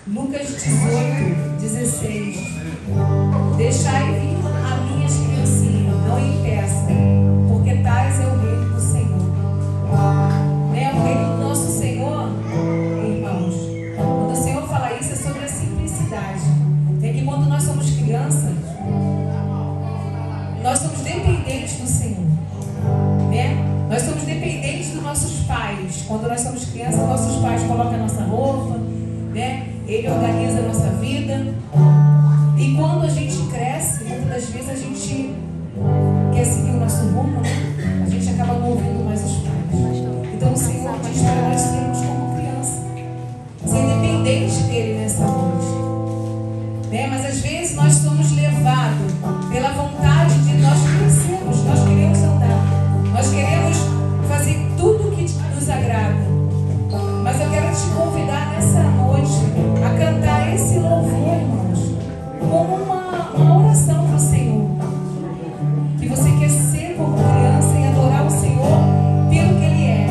Lucas 18:16. Deixai vir a minhas criancinhas, não impeçam, porque tais é o reino do Senhor. Né? O reino do nosso Senhor, irmãos, quando o Senhor fala isso, é sobre a simplicidade. É que quando nós somos crianças, nós somos dependentes do Senhor, né? Nós somos dependentes dos nossos pais. Quando nós somos crianças, nossos pais colocam a nossa roupa, né? Ele organiza a nossa vida. E quando a gente cresce, muitas das vezes a gente quer seguir o nosso rumo, né? A gente acaba não ouvindo mais os pais. Então o Senhor diz para nós sermos como criança, ser dependente dele nessa noite, né? Mas às vezes nós somos levados pela vontade de nós crescermos, nós queremos andar, nós queremos fazer tudo o que nos agrada. Mas eu quero te convidar nessa noite a cantar esse louvor, irmãos, como uma oração para o Senhor. Que você quer ser como criança e adorar o Senhor pelo que Ele é.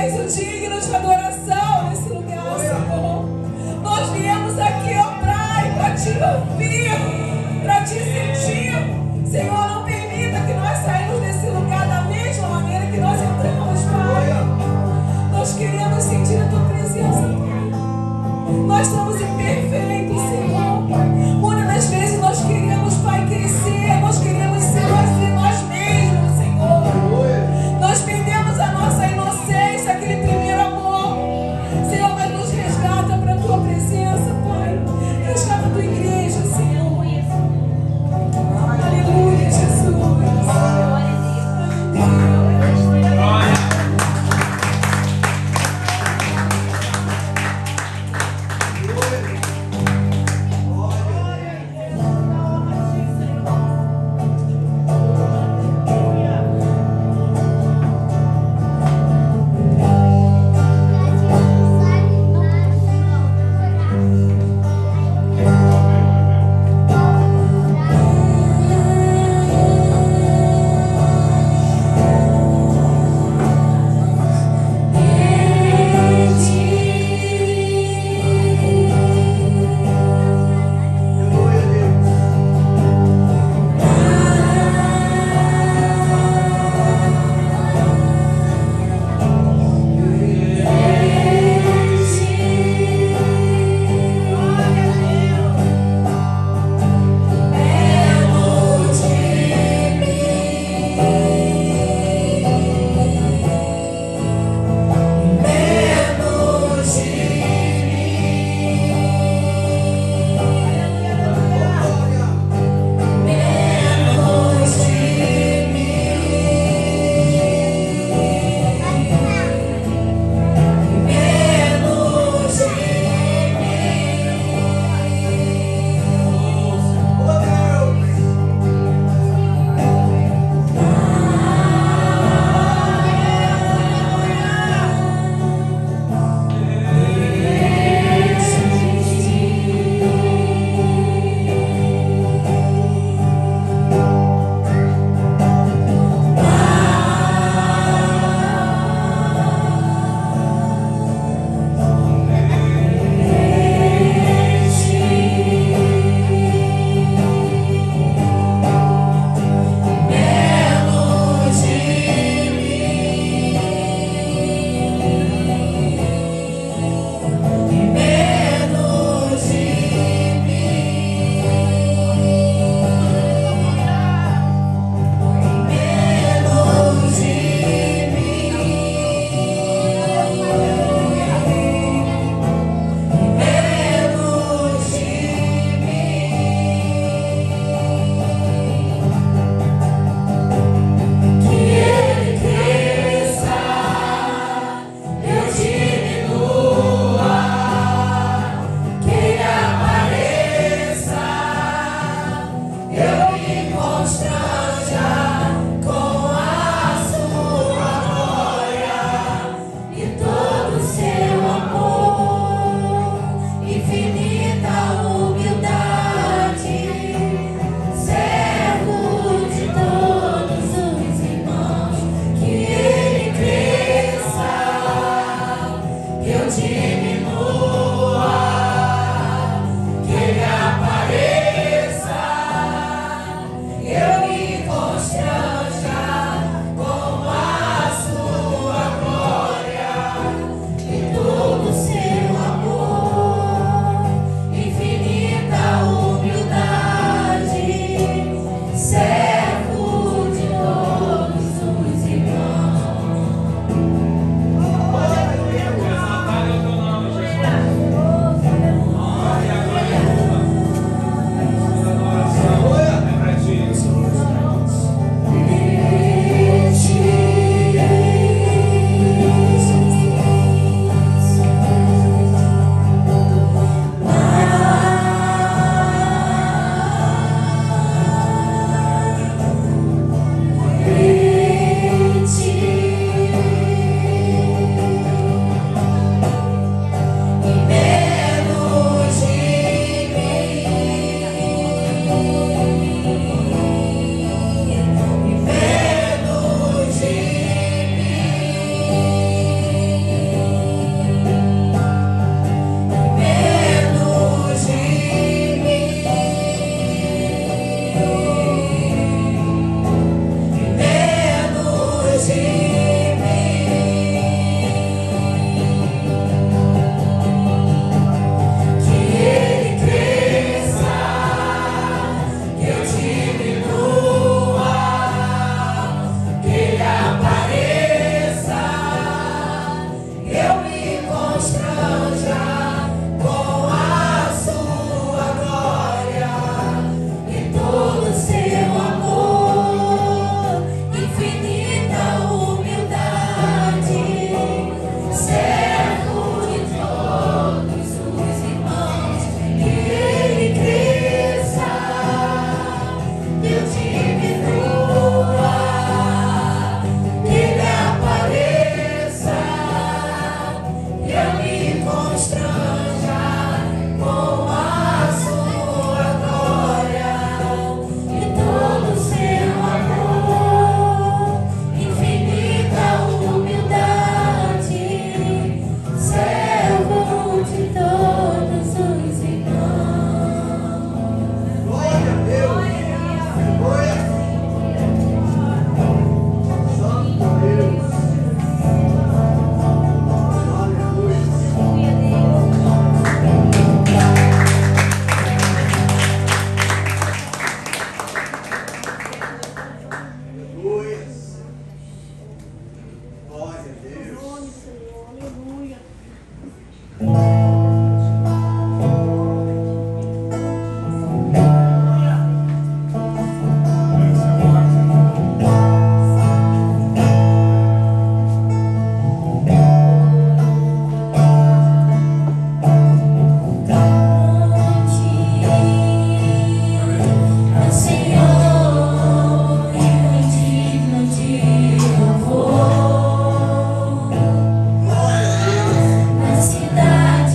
és o digno de adoração nesse lugar, Senhor. Nós viemos aqui, ó Pai, para te ouvir, para te sentir. Senhor, não permita que nós saímos desse lugar da mesma maneira que nós entramos, Pai. Nós queremos sentir a tua presença, Pai. Nós estamos imperfeitos, Senhor. Muitas das vezes nós queremos, Pai, crescer, nós queremos ser nós mesmos, Senhor. Nós perdemos a nossa inocência, aquele primeiro amor. Cidade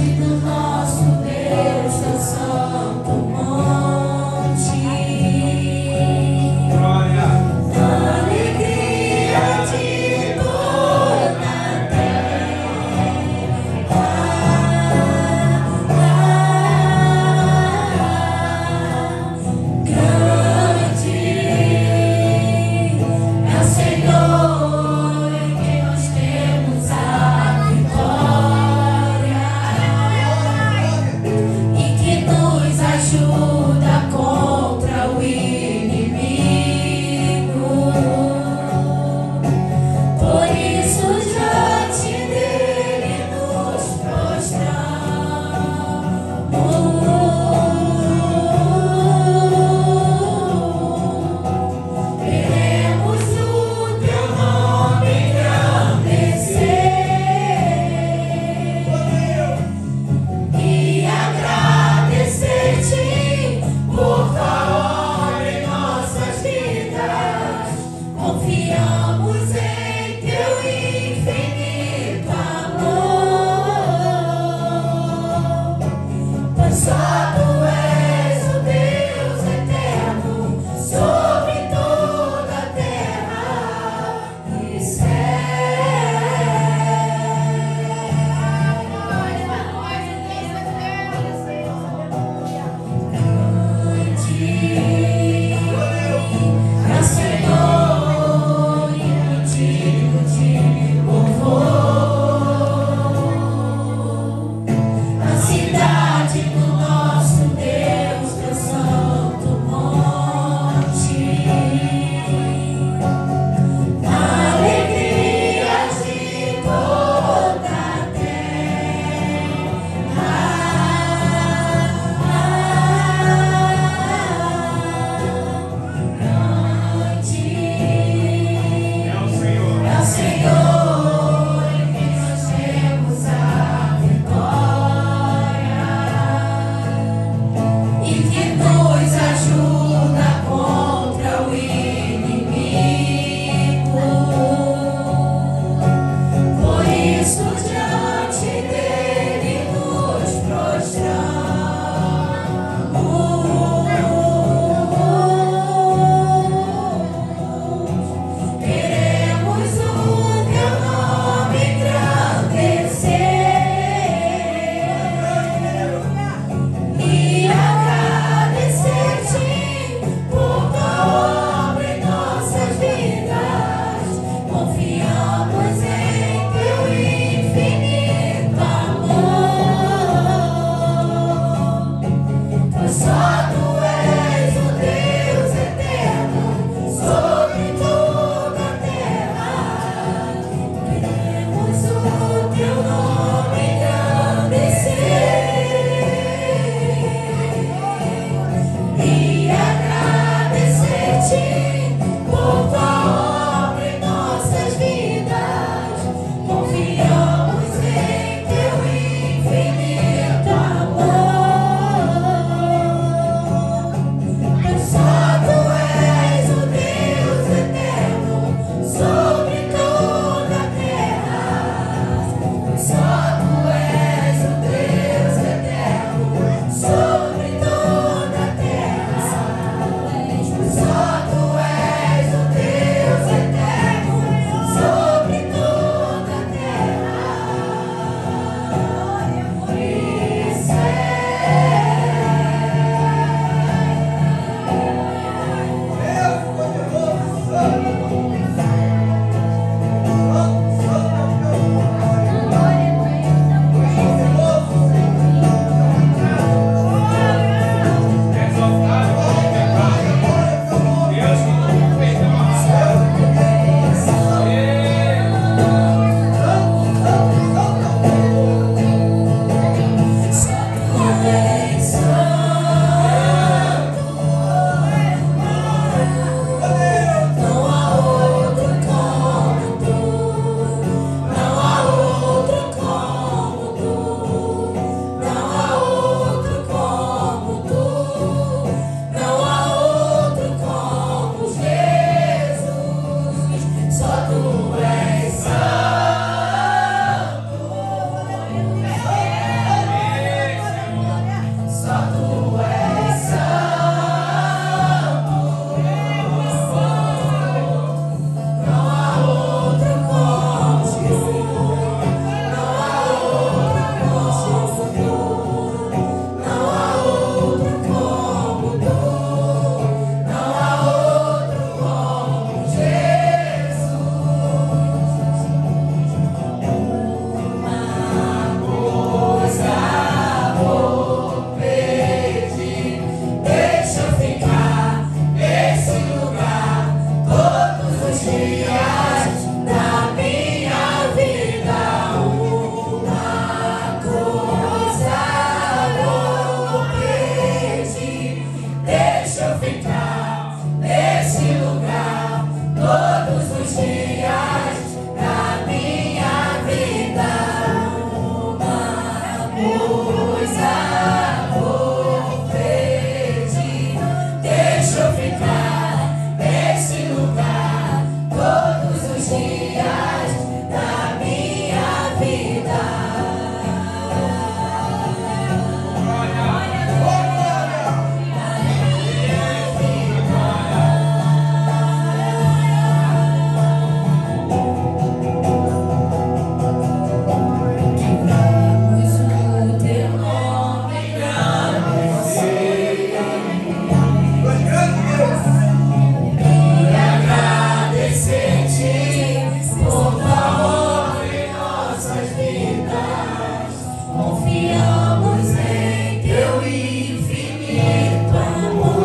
Confiamos em teu infinito amor.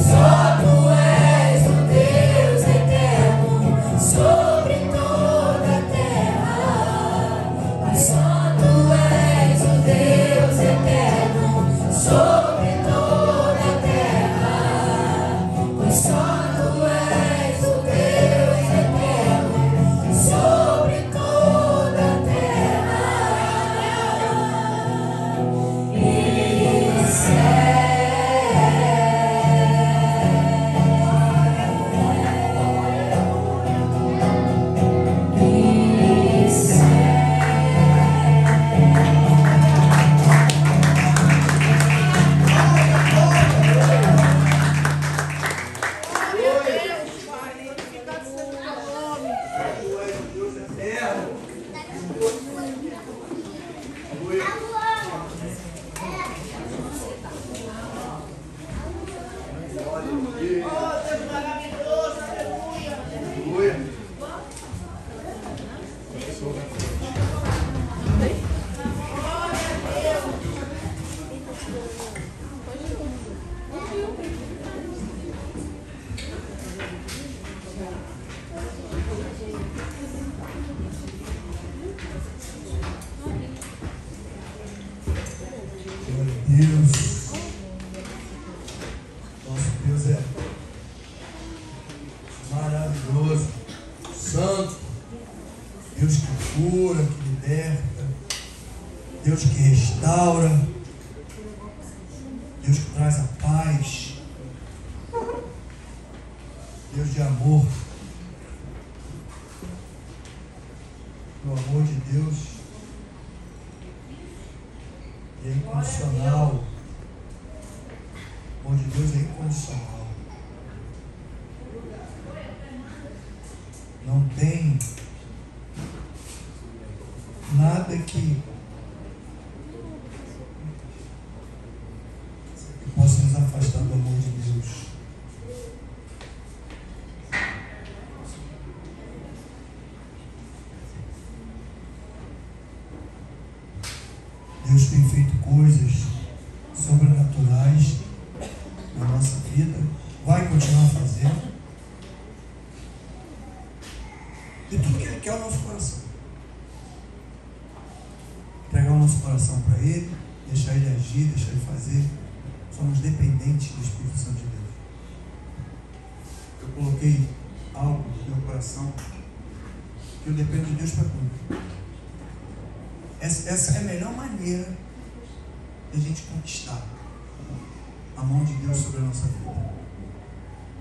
Só tu és o Deus eterno sobre toda a terra. Só tu és o Deus eterno sobre toda a terra. Só tu és o Deus eterno sobre toda a terra e céu. Deus, nosso Deus é maravilhoso, santo, Deus que cura, que liberta, Deus que restaura, Deus que traz a paz, Deus de amor. O amor de Deus é incondicional. O amor de Deus é incondicional. Não tem nada que possa nos afastar do amor de Deus. Deus tem feito coisas sobrenaturais na nossa vida, vai continuar fazendo. E tudo que Ele quer é o nosso coração. Entregar o nosso coração para Ele, deixar Ele agir, deixar Ele fazer. Somos dependentes do Espírito Santo de Deus. Eu coloquei algo no meu coração que eu dependo de Deus para tudo. Essa é a melhor maneira de a gente conquistar a mão de Deus sobre a nossa vida.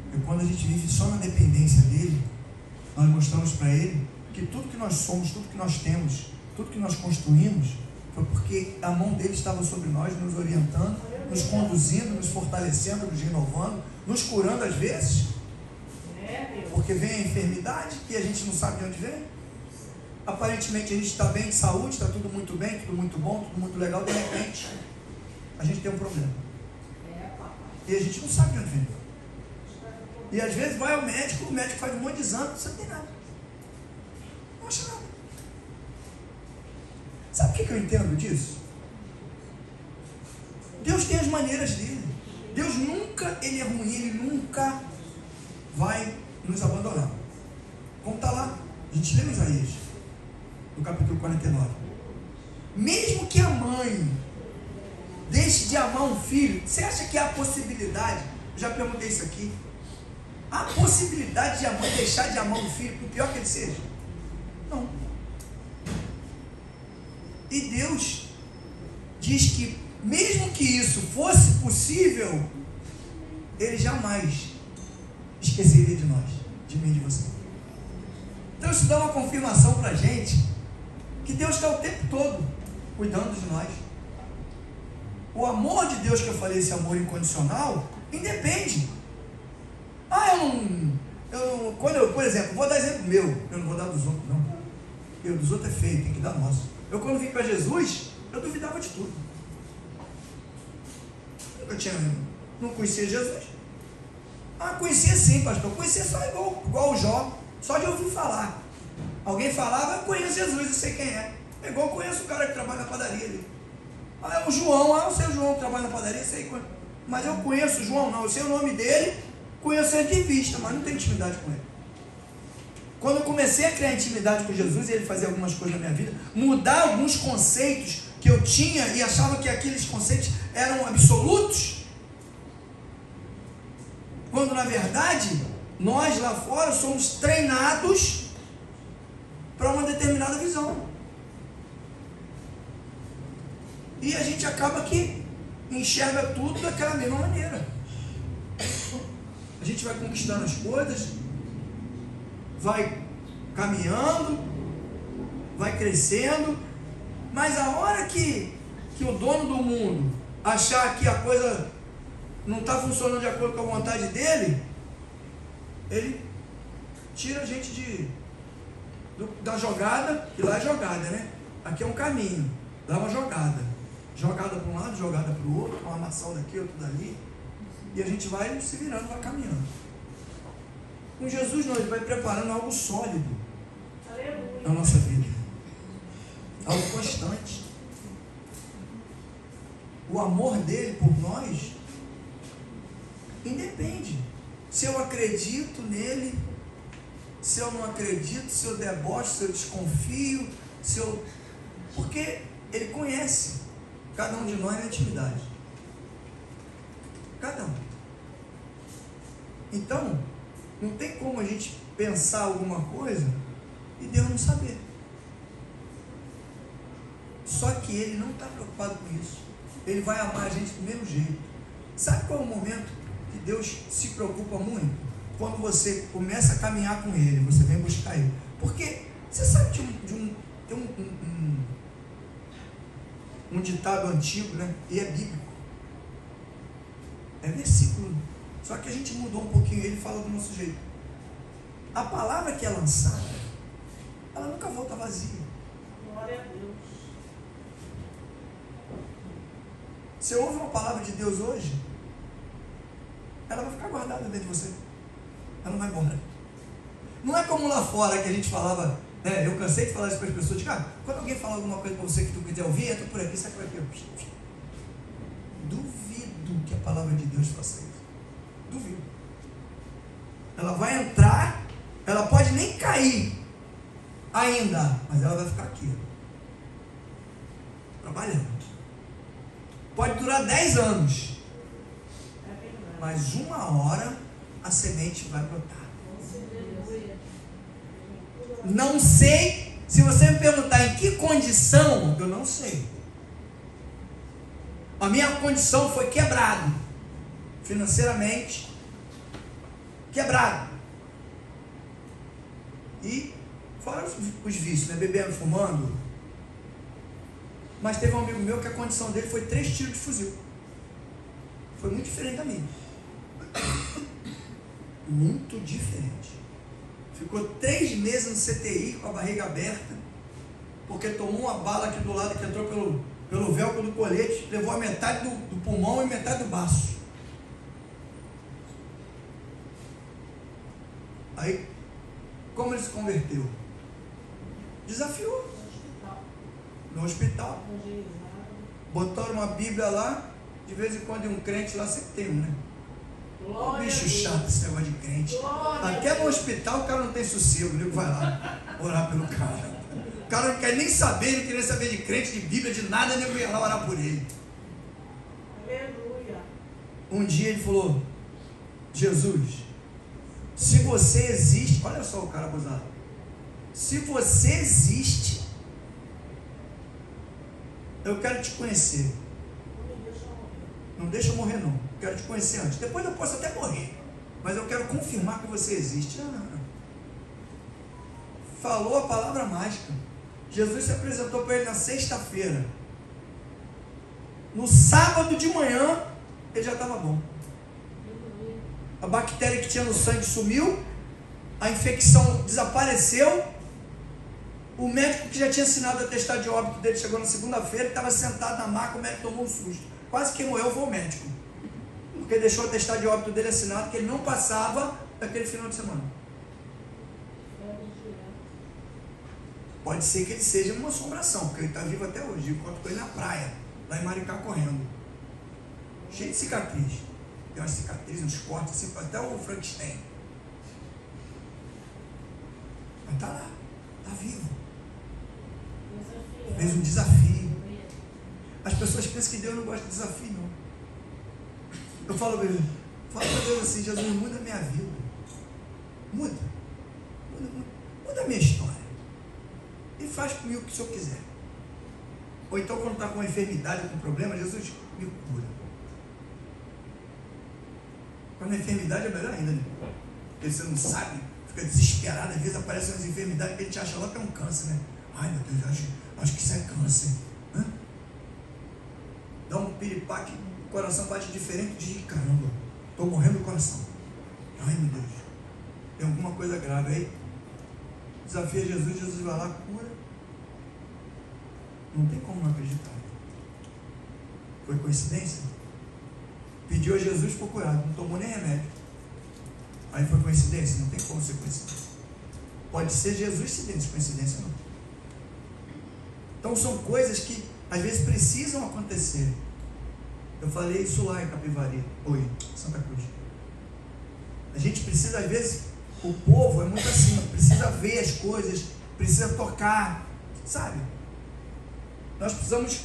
Porque quando a gente vive só na dependência dEle, nós mostramos para Ele que tudo que nós somos, tudo que nós temos, tudo que nós construímos, foi porque a mão dEle estava sobre nós, nos orientando, nos conduzindo, nos fortalecendo, nos renovando, nos curando às vezes. Porque vem a enfermidade e a gente não sabe de onde vem. Aparentemente a gente está bem de saúde, está tudo muito bem, tudo muito bom, tudo muito legal. De repente, a gente tem um problema. E a gente não sabe de onde vem. E às vezes vai ao médico, o médico faz um monte de exame, você não tem nada. Não acha nada. Sabe o que eu entendo disso? Deus tem as maneiras dele. Deus nunca, Ele é ruim, Ele nunca vai nos abandonar. Como está lá, a gente lê em Isaías, no capítulo 49. Mesmo que a mãe deixe de amar um filho, você acha que há a possibilidade, eu já perguntei isso aqui, há a possibilidade de a mãe deixar de amar um filho, por pior que ele seja? Não. E Deus diz que mesmo que isso fosse possível, Ele jamais esqueceria de nós, de mim e de você. Então isso dá uma confirmação para a gente que Deus está o tempo todo cuidando de nós. O amor de Deus que eu falei, esse amor incondicional, independe. Por exemplo, vou dar exemplo meu, eu não vou dar dos outros não, porque o dos outros é feio, tem que dar nosso. Eu quando vim para Jesus, eu duvidava de tudo. Não conhecia Jesus. Conhecia sim, pastor, conhecia só igual o Jó, só de ouvir falar. Alguém falava, eu conheço Jesus, eu sei quem é. É igual eu conheço o cara que trabalha na padaria ali. Ah, é o João, eu sei o João que trabalha na padaria, sei. Mas eu conheço o João, não, eu sei o nome dele, conheço ele de vista, mas não tenho intimidade com ele. Quando eu comecei a criar intimidade com Jesus e ele fazia algumas coisas na minha vida, mudar alguns conceitos que eu tinha e achava que aqueles conceitos eram absolutos, quando na verdade nós lá fora somos treinados para uma determinada visão. E a gente acaba que enxerga tudo daquela mesma maneira. A gente vai conquistando as coisas, vai caminhando, vai crescendo, mas a hora que o dono do mundo achar que a coisa não está funcionando de acordo com a vontade dele, ele tira a gente da jogada, e lá é jogada, né? Aqui é um caminho, lá é uma jogada. Jogada para um lado, jogada para o outro, uma armação daqui, outra dali, e a gente vai se virando, vai caminhando. Com Jesus, nós vai preparando algo sólido na nossa vida, algo constante. O amor dele por nós independe se eu acredito nele, se eu não acredito, se eu debocho, se eu desconfio, porque ele conhece cada um de nós na intimidade. Cada um. Então, não tem como a gente pensar alguma coisa e Deus não saber. Só que ele não está preocupado com isso. Ele vai amar a gente do mesmo jeito. Sabe qual é o momento que Deus se preocupa muito? Quando você começa a caminhar com ele, você vem buscar ele. Porque você sabe tem um ditado antigo, né? E é bíblico. É versículo. Só que a gente mudou um pouquinho, ele fala do nosso jeito. A palavra que é lançada, ela nunca volta vazia. Glória a Deus. Você ouve uma palavra de Deus hoje, ela vai ficar guardada dentro de você. Ela não vai embora. Não é como lá fora que a gente falava, né? Eu cansei de falar isso para as pessoas, quando alguém fala alguma coisa para você que tu quiser ouvir, entra por aqui, sai por aqui. Duvido que a palavra de Deus faça isso. Duvido. Ela vai entrar, ela pode nem cair ainda, mas ela vai ficar aqui, trabalhando. Pode durar 10 anos, mas uma hora a semente vai brotar. Não sei, se você me perguntar em que condição, eu não sei. A minha condição foi quebrado, financeiramente, quebrado. E fora os vícios, né? Bebendo, fumando. Mas teve um amigo meu que a condição dele foi 3 tiros de fuzil. Foi muito diferente da minha. Muito diferente. Ficou 3 meses no CTI com a barriga aberta, porque tomou uma bala aqui do lado que entrou pelo velcro do colete, levou a metade do pulmão e metade do baço. Aí, como ele se converteu? Desafiou. No hospital. Botaram uma Bíblia lá, de vez em quando um crente lá sempre tem um, né? Um bicho chato esse negócio de crente. Até no hospital o cara não tem sossego, o nego vai lá orar pelo cara. O cara não quer nem saber, não queria saber de crente, de Bíblia, de nada, o nego ia lá orar por ele. Aleluia. Um dia ele falou: Jesus, se você existe, olha só o cara abusado, se você existe, eu quero te conhecer. Não deixa eu morrer não, eu quero te conhecer antes. Depois eu posso até morrer, mas eu quero confirmar que você existe. Não. Falou a palavra mágica. Jesus se apresentou para ele na sexta-feira. No sábado de manhã ele já estava bom. A bactéria que tinha no sangue sumiu, a infecção desapareceu. O médico que já tinha assinado o atestado de óbito dele chegou na segunda-feira, estava sentado na maca, o médico tomou um susto. Quase quem morreu foi o médico, porque deixou o atestado de óbito dele assinado, que ele não passava daquele final de semana. Pode ser que ele seja uma assombração, porque ele está vivo até hoje. Eu encontro com ele na praia, lá em Maricá, correndo. Cheio de cicatriz. Tem umas cicatrizes, uns cortes, assim, até o Frankenstein. Mas está lá, está vivo. Fez um desafio. As pessoas pensam que Deus não gosta de desafio, não. Eu falo para Deus assim: Jesus, muda a minha vida. Muda a minha história. E faz comigo o que o Senhor quiser. Ou então, quando está com uma enfermidade, com um problema, Jesus me cura. Quando a enfermidade é melhor ainda, né? Porque você não sabe, fica desesperado, às vezes aparecem umas enfermidades que a gente acha logo que é um câncer, né? Ai, meu Deus, acho que isso é câncer. Hã? Dá um piripaque, o coração bate diferente, de caramba, estou morrendo do coração. Ai, meu Deus, tem alguma coisa grave aí. Desafia Jesus, Jesus vai lá, cura. Não tem como não acreditar. Foi coincidência? Pediu a Jesus por curado, não tomou nem remédio. Aí foi coincidência? Não tem como ser coincidência. Pode ser Jesus se dentro de coincidência, não. Então são coisas que às vezes precisam acontecer. Eu falei isso lá em Capivari, Santa Cruz. A gente precisa, às vezes, o povo é muito assim, precisa ver as coisas, precisa tocar, sabe? Nós precisamos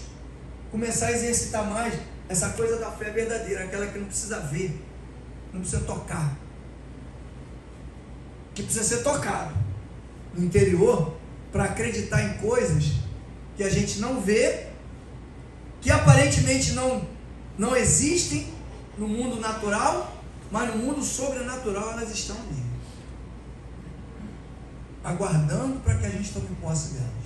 começar a exercitar mais essa coisa da fé verdadeira, aquela que não precisa ver, não precisa tocar, que precisa ser tocado no interior para acreditar em coisas que a gente não vê, que aparentemente não existem no mundo natural, mas no mundo sobrenatural elas estão ali, aguardando para que a gente tome posse delas.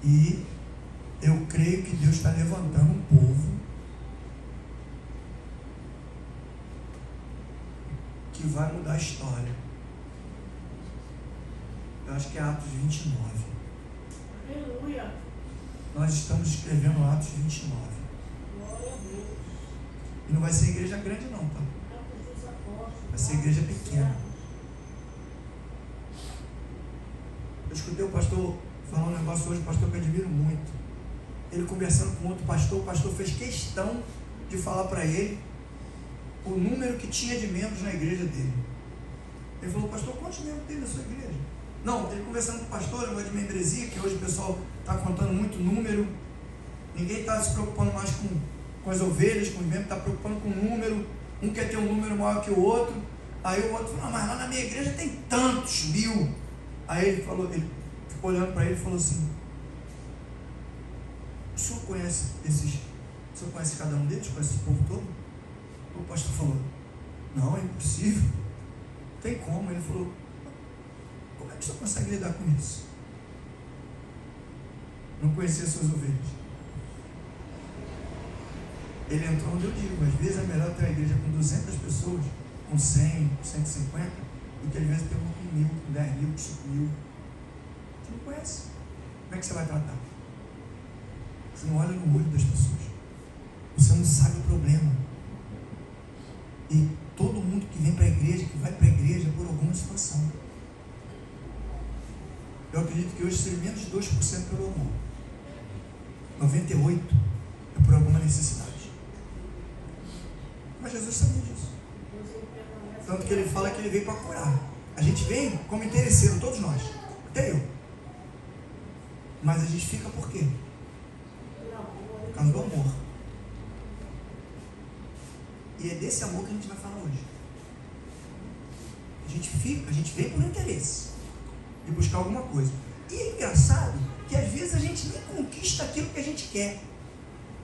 E eu creio que Deus está levantando um povo que vai mudar a história. Eu acho que é Atos 29. Aleluia. Nós estamos escrevendo Atos 29. Glória a Deus. E não vai ser igreja grande não, tá? Vai ser igreja pequena. Eu escutei o pastor falar um negócio hoje, o pastor que eu admiro muito. Ele conversando com outro pastor, o pastor fez questão de falar para ele o número que tinha de membros na igreja dele. Ele falou: pastor, quantos membros tem na sua igreja? Não, ele conversando com o pastor, negócio de membresia, que hoje o pessoal está contando muito número, ninguém está se preocupando mais com as ovelhas, com os membros, está preocupando com o número, um quer ter um número maior que o outro. Aí o outro falou: mas lá na minha igreja tem tantos mil. Aí ele falou, ele ficou olhando para ele e falou assim: o senhor conhece cada um deles? Conhece esse povo todo? O pastor falou: não, é impossível, não tem como. Ele falou: como é que o senhor consegue lidar com isso? Não conhecer suas ovelhas. Ele entrou onde eu digo: às vezes é melhor ter uma igreja com 200 pessoas, com 100, com 150, do que às vezes ter uma com 1000, com 10 mil, com 5 mil. Você não conhece. Como é que você vai tratar? Você não olha no olho das pessoas. Você não sabe o problema. E todo mundo que vem para a igreja, que vai para a igreja por alguma situação. Eu acredito que hoje seja menos de 2% pelo amor. 98% é por alguma necessidade. Mas Jesus sabia disso. Tanto que ele fala que ele veio para curar. A gente vem como interesseiro, todos nós. Até eu. Mas a gente fica por quê? Por causa do amor. E é desse amor que a gente vai falar hoje. A gente vem por interesse de buscar alguma coisa. E é engraçado que às vezes a gente nem conquista aquilo que a gente quer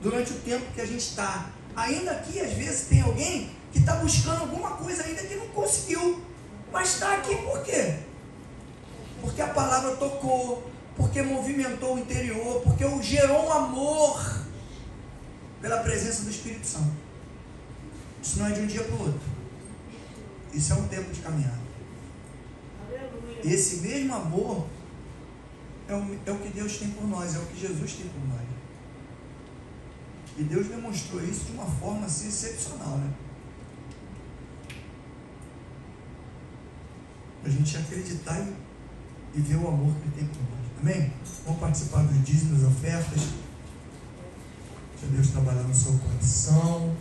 durante o tempo que a gente está. Ainda aqui, às vezes, tem alguém que está buscando alguma coisa ainda que não conseguiu. Mas está aqui por quê? Porque a palavra tocou, porque movimentou o interior, porque gerou um amor pela presença do Espírito Santo. Isso não é de um dia para o outro. Isso é um tempo de caminhada. Esse mesmo amor é o que Deus tem por nós, é o que Jesus tem por nós. E Deus demonstrou isso de uma forma assim excepcional, né? para a gente acreditar e ver o amor que Ele tem por nós. Amém? Vamos participar dos dízimos, das ofertas. Deixa Deus trabalhar no seu coração.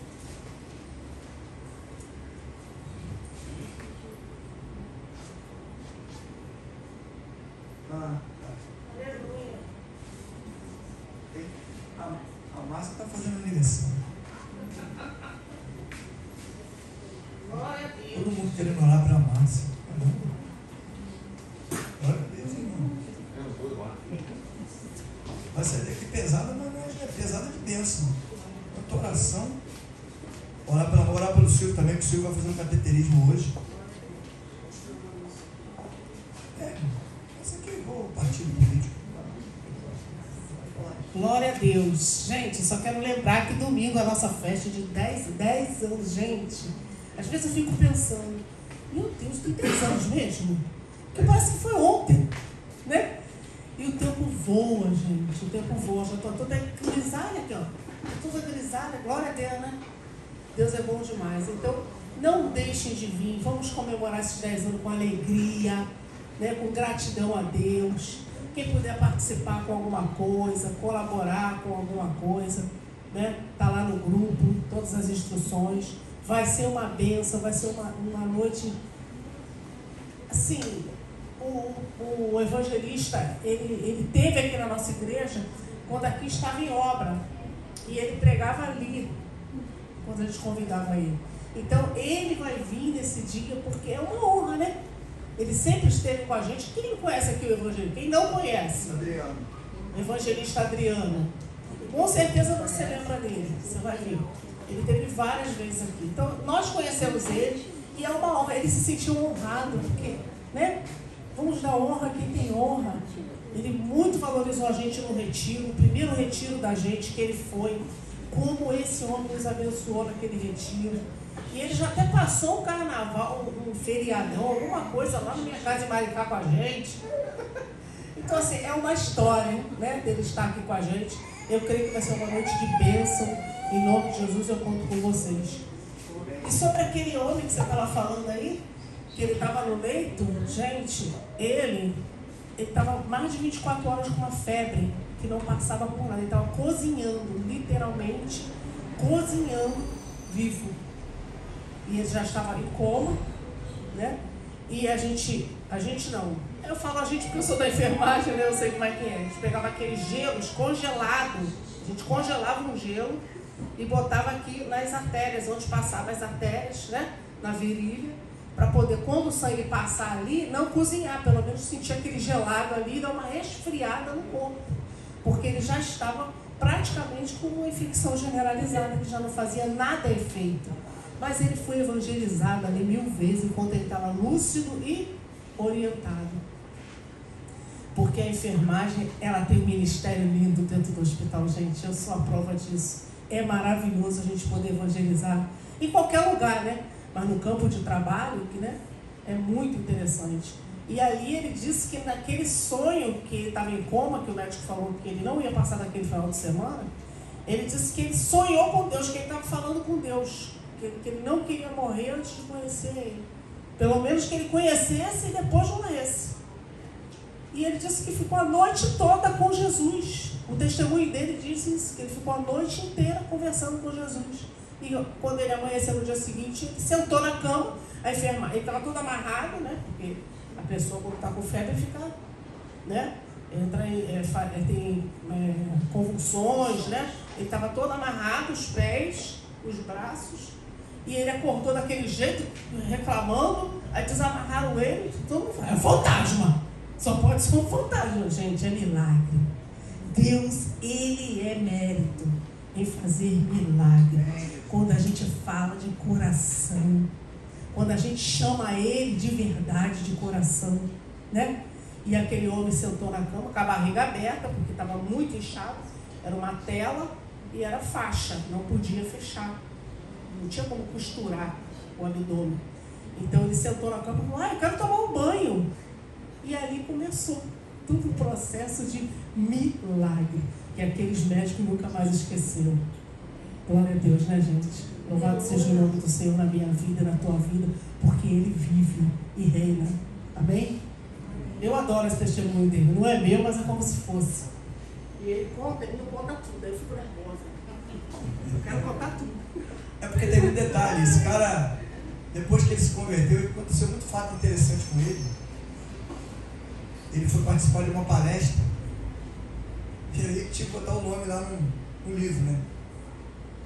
Aleluia. A Márcia está fazendo aniversário. Glória a Deus. Todo mundo querendo orar para a Márcia. Glória a Deus, irmão. Vai sair daqui pesada, mas não é pesada de bênção. A tua oração. Orar pelo Silvio também, que o Silvio vai fazer um cateterismo hoje. Essa aqui é igual o partido político. Glória a Deus. Gente, só quero lembrar que domingo é a nossa festa de 10 anos, gente. Às vezes eu fico pensando, meu Deus, tem 10 anos mesmo? Porque parece que foi ontem, né? E o tempo voa, gente. O tempo voa. Já estou toda grisalha aqui, ó. Toda grisalha. Glória a Deus, né? Deus é bom demais. Então, não deixem de vir. Vamos comemorar esses 10 anos com alegria, né? Com gratidão a Deus. Quem puder participar com alguma coisa, colaborar com alguma coisa, né? Tá lá no grupo, todas as instruções. Vai ser uma bênção, vai ser uma noite. Assim, o evangelista, ele teve aqui na nossa igreja quando aqui estava em obra. E ele pregava ali, quando a gente convidava ele. Então, ele vai vir nesse dia porque é uma honra, né? Ele sempre esteve com a gente. Quem conhece aqui o evangelista? Quem não conhece? Adriano. O evangelista Adriano. Com certeza você lembra dele. Você vai ver. Ele teve várias vezes aqui. Então, nós conhecemos ele e é uma honra. Ele se sentiu honrado, porque, né? Vamos dar honra a quem tem honra. Ele muito valorizou a gente no retiro, o primeiro retiro da gente que ele foi. Como esse homem nos abençoou naquele retiro. E ele já até passou um carnaval, um feriadão, alguma coisa lá na minha casa em Maricá com a gente. Então, assim, é uma história, né, dele estar aqui com a gente. Eu creio que vai ser uma noite de bênção. Em nome de Jesus, eu conto com vocês. E sobre aquele homem que você estava falando aí, que ele estava no leito, gente, ele estava mais de 24 horas com uma febre que não passava por nada. Ele estava cozinhando, literalmente, cozinhando vivo. E ele já estava em coma, né? E a gente não. Eu falo a gente porque eu sou da enfermagem, né? Eu sei como é que é. A gente pegava aqueles gelos congelados, a gente congelava um gelo e botava aqui nas artérias, onde passava as artérias, né? Na virilha, para poder, quando o sangue passar ali, não cozinhar, pelo menos sentir aquele gelado ali e dar uma resfriada no corpo. Porque ele já estava praticamente com uma infecção generalizada, que já não fazia nada efeito. Mas ele foi evangelizado ali 1000 vezes, enquanto ele estava lúcido e orientado. Porque a enfermagem, ela tem um ministério lindo dentro do hospital, gente. Eu sou a prova disso. É maravilhoso a gente poder evangelizar em qualquer lugar, né? Mas no campo de trabalho, que, né? É muito interessante. E ali ele disse que naquele sonho que ele estava em coma, que o médico falou que ele não ia passar naquele final de semana, ele disse que ele sonhou com Deus, que ele estava falando com Deus, que ele não queria morrer antes de conhecer ele. Pelo menos que ele conhecesse e depois morresse. E ele disse que ficou a noite toda com Jesus. O testemunho dele diz isso, que ele ficou a noite inteira conversando com Jesus. E quando ele amanheceu no dia seguinte, ele sentou na cama, a enfermagem, ele estava todo amarrado, né? Porque a pessoa quando está com febre fica, né? Tem convulsões, né? Ele estava todo amarrado, os pés, os braços, e ele acordou daquele jeito, reclamando, aí desamarraram ele, todo mundo fala, é fantasma, só pode ser um fantasma, gente, é milagre. Deus, Ele é mérito em fazer milagre. Quando a gente fala de coração, quando a gente chama Ele de verdade, de coração, né? E aquele homem sentou na cama com a barriga aberta, porque estava muito inchado, era uma tela e era faixa, não podia fechar, não tinha como costurar o abdômen. Então ele sentou na cama e falou, eu quero tomar um banho. E ali começou todo o processo de milagre, que aqueles médicos nunca mais esqueceram. Glória a Deus, né, gente? Louvado seja o nome do Senhor na minha vida, na tua vida, porque Ele vive e reina. Amém? Eu adoro esse testemunho dele. Não é meu, mas é como se fosse. E ele conta, ele não conta tudo, aí eu fico nervosa. Eu quero contar tudo. É porque tem um detalhe, esse cara, depois que ele se converteu, aconteceu muito fato interessante com ele. Ele foi participar de uma palestra, e aí tinha que botar o nome lá no livro, né?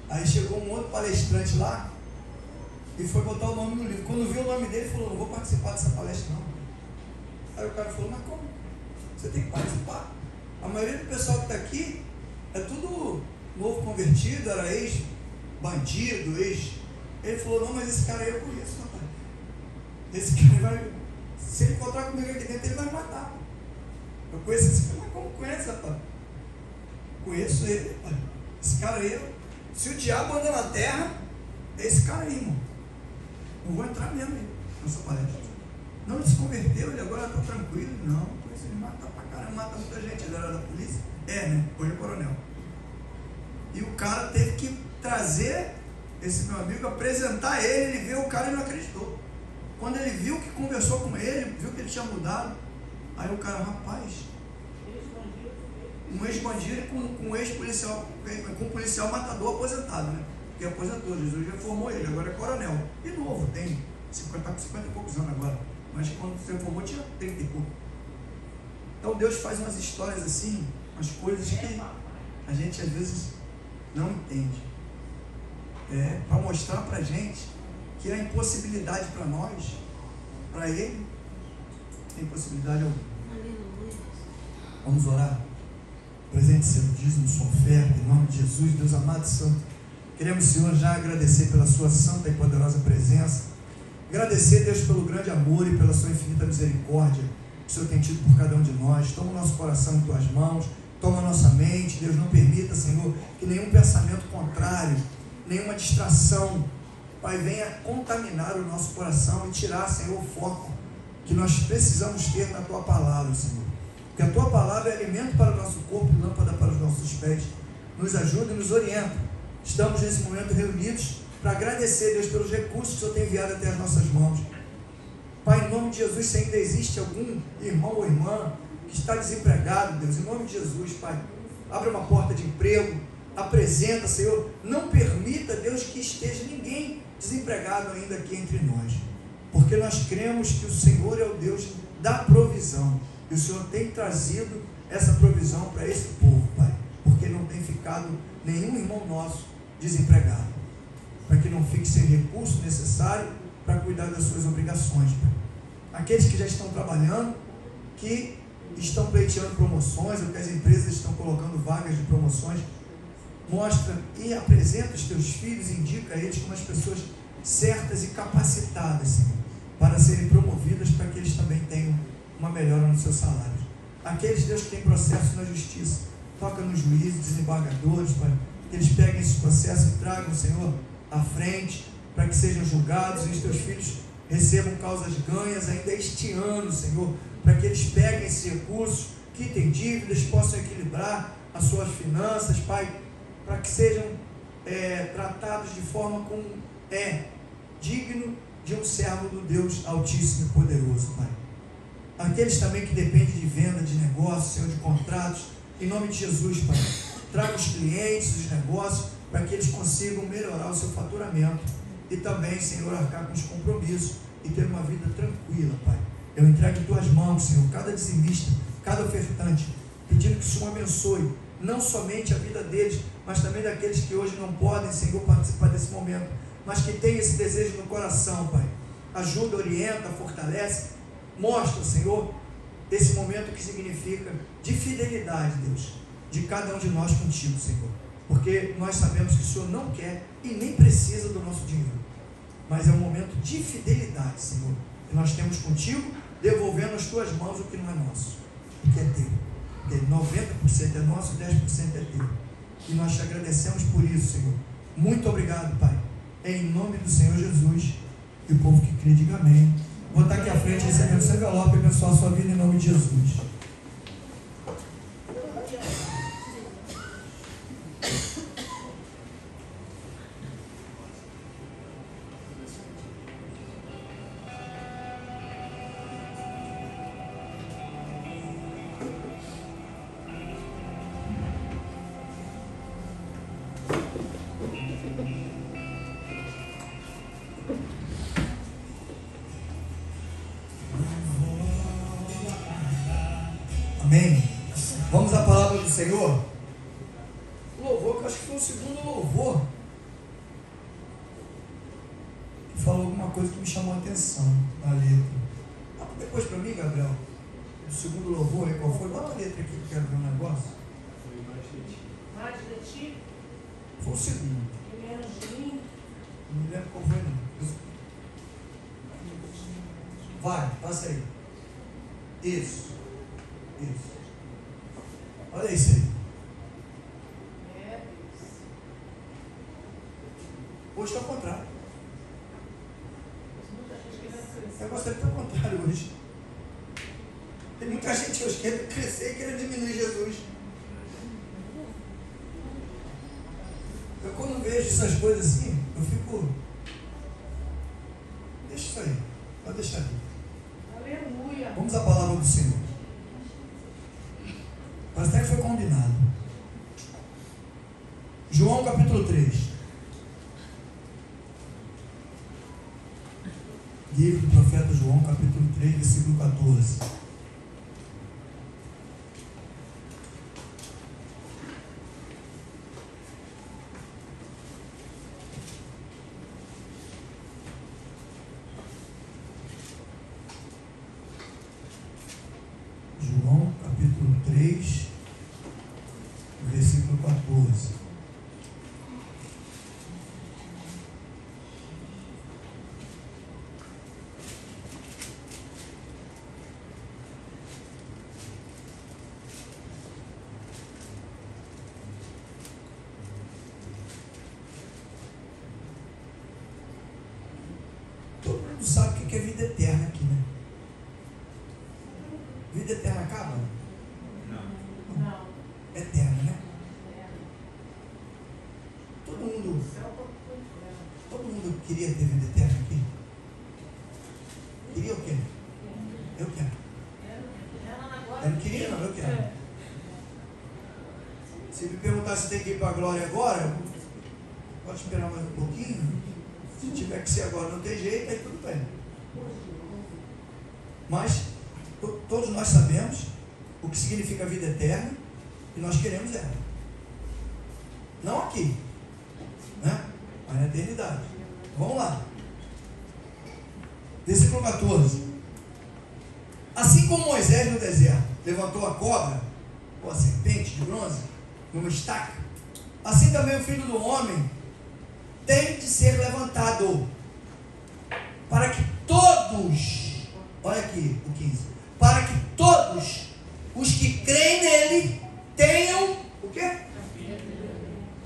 Aí chegou um outro palestrante lá, e foi botar o nome no livro. Quando viu o nome dele, falou, não vou participar dessa palestra não. Aí o cara falou, mas como? Você tem que participar. A maioria do pessoal que está aqui é tudo novo convertido, era ex-bandido, Ele falou, não, mas esse cara aí eu conheço, rapaz. Esse cara vai, se ele encontrar comigo aqui dentro, ele vai me matar. Eu conheço esse cara, mas como conhece, rapaz? Conheço ele, rapaz. Esse cara aí, se o diabo anda na terra, é esse cara aí, irmão. Não vou entrar mesmo aí nessa palestra. Não, ele se converteu, ele agora está tranquilo. Não, pois ele mata pra caramba, mata muita gente. Ele era da polícia? É, né? Hoje é coronel. E o cara teve que trazer esse meu amigo, apresentar ele veio o cara e não acreditou. Quando ele viu que conversou com ele, viu que ele tinha mudado, aí o cara, rapaz, um ex-bandido com um ex-policial, com um policial matador aposentado, né? Porque aposentou, Jesus reformou ele, agora é coronel. E novo, tem 50 e poucos anos agora. Mas quando se reformou tinha 30 e pouco. Então Deus faz umas histórias assim, umas coisas que a gente às vezes não entende. Para mostrar para a gente que a impossibilidade para nós, para Ele, tem possibilidade alguma. Vamos orar. Presente seu dízimo, sua oferta, em nome de Jesus, Deus amado e santo. Queremos, Senhor, já agradecer pela sua santa e poderosa presença. Agradecer, Deus, pelo grande amor e pela sua infinita misericórdia que o Senhor tem tido por cada um de nós. Toma o nosso coração em tuas mãos, toma a nossa mente. Deus, não permita, Senhor, que nenhum pensamento contrário, nenhuma distração, Pai, venha contaminar o nosso coração e tirar, Senhor, o foco que nós precisamos ter na Tua Palavra, Senhor. Porque a Tua Palavra é alimento para o nosso corpo e lâmpada para os nossos pés. Nos ajuda e nos orienta. Estamos nesse momento reunidos para agradecer, Deus, pelos recursos que o Senhor tem enviado até as nossas mãos. Pai, em nome de Jesus, se ainda existe algum irmão ou irmã que está desempregado, Deus, em nome de Jesus, Pai, abre uma porta de emprego, apresenta, Senhor, não permita, Deus, que esteja ninguém desempregado ainda aqui entre nós, porque nós cremos que o Senhor é o Deus da provisão, e o Senhor tem trazido essa provisão para esse povo, Pai, porque não tem ficado nenhum irmão nosso desempregado, para que não fique sem recurso necessário para cuidar das suas obrigações, Pai. Aqueles que já estão trabalhando, que estão pleiteando promoções, ou que as empresas estão colocando vagas de promoções, mostra e apresenta os teus filhos, indica eles como as pessoas certas e capacitadas, Senhor, para serem promovidas, para que eles também tenham uma melhora no seu salário. Aqueles, Deus, que têm processos na justiça, toca nos juízes, desembargadores, Pai, que eles peguem esses processos e tragam, Senhor, à frente, para que sejam julgados e os teus filhos recebam causas ganhas ainda este ano, Senhor, para que eles peguem esses recursos, quitem dívidas, possam equilibrar as suas finanças, Pai, para que sejam tratados de forma como é digno de um servo do Deus Altíssimo e Poderoso, Pai. Aqueles também que dependem de venda, de negócios, Senhor, de contratos, em nome de Jesus, Pai, traga os clientes, os negócios, para que eles consigam melhorar o seu faturamento e também, Senhor, arcar com os compromissos e ter uma vida tranquila, Pai. Eu entrego em tuas mãos, Senhor, cada dizimista, cada ofertante, pedindo que o Senhor abençoe não somente a vida deles, mas também daqueles que hoje não podem, Senhor, participar desse momento, mas que têm esse desejo no coração, Pai. Ajuda, orienta, fortalece, mostra, Senhor, esse momento que significa de fidelidade, Deus, de cada um de nós contigo, Senhor, porque nós sabemos que o Senhor não quer e nem precisa do nosso dinheiro, mas é um momento de fidelidade, Senhor, que nós temos contigo, devolvendo às tuas mãos o que não é nosso, o que é teu, porque 90% é nosso, 10% é teu, e nós te agradecemos por isso, Senhor. Muito obrigado, Pai, em nome do Senhor Jesus. E o povo que crê, diga amém. Vou estar aqui à frente recebendo esse envelope e abençoar a sua vida em nome de Jesus. Amém? Vamos à palavra do Senhor. O louvor, que eu acho que foi o segundo louvor, que falou alguma coisa que me chamou a atenção na letra. Bota depois para mim, Gabriel. O segundo louvor aí, qual foi? Bota a letra aqui que eu quero ver um negócio. Mais de ti, Foi o segundo. menos de mim. Não me lembro qual foi, não. Vai, passa aí. Isso. Olha isso aí. Hoje está ao contrário. Eu gostaria de ter o contrário hoje. Tem muita gente hoje querendo crescer e querendo diminuir Jesus. Eu quando vejo essas coisas assim, eu fico... Deixa isso aí. Pode deixar aqui. Aleluia. Vamos à palavra do Senhor. Parece até que foi combinado. João capítulo 3. Livro do profeta João, capítulo 3, versículo 14. João, capítulo 3, versículo 14. Todo mundo sabe o que é vida eterna aqui, né? Vida eterna acaba? Não. Eterna, né? Todo mundo queria ter vida eterna aqui? Queria o quê? Eu quero. Eu não queria, não, eu quero. Se me perguntar se tem que ir para a glória agora, pode esperar mais um pouquinho. Se tiver que ser agora, não tem jeito, aí tudo bem. Mas todos nós sabemos o que significa vida eterna e nós queremos ela. Não aqui, né? Mas na eternidade. Vamos lá. Versículo 14. Assim como Moisés no deserto levantou a cobra, ou a serpente de bronze, numa estaca, assim também o Filho do Homem tem de ser levantado, para que todos, olha aqui o 15, para que todos os que creem nele tenham o quê?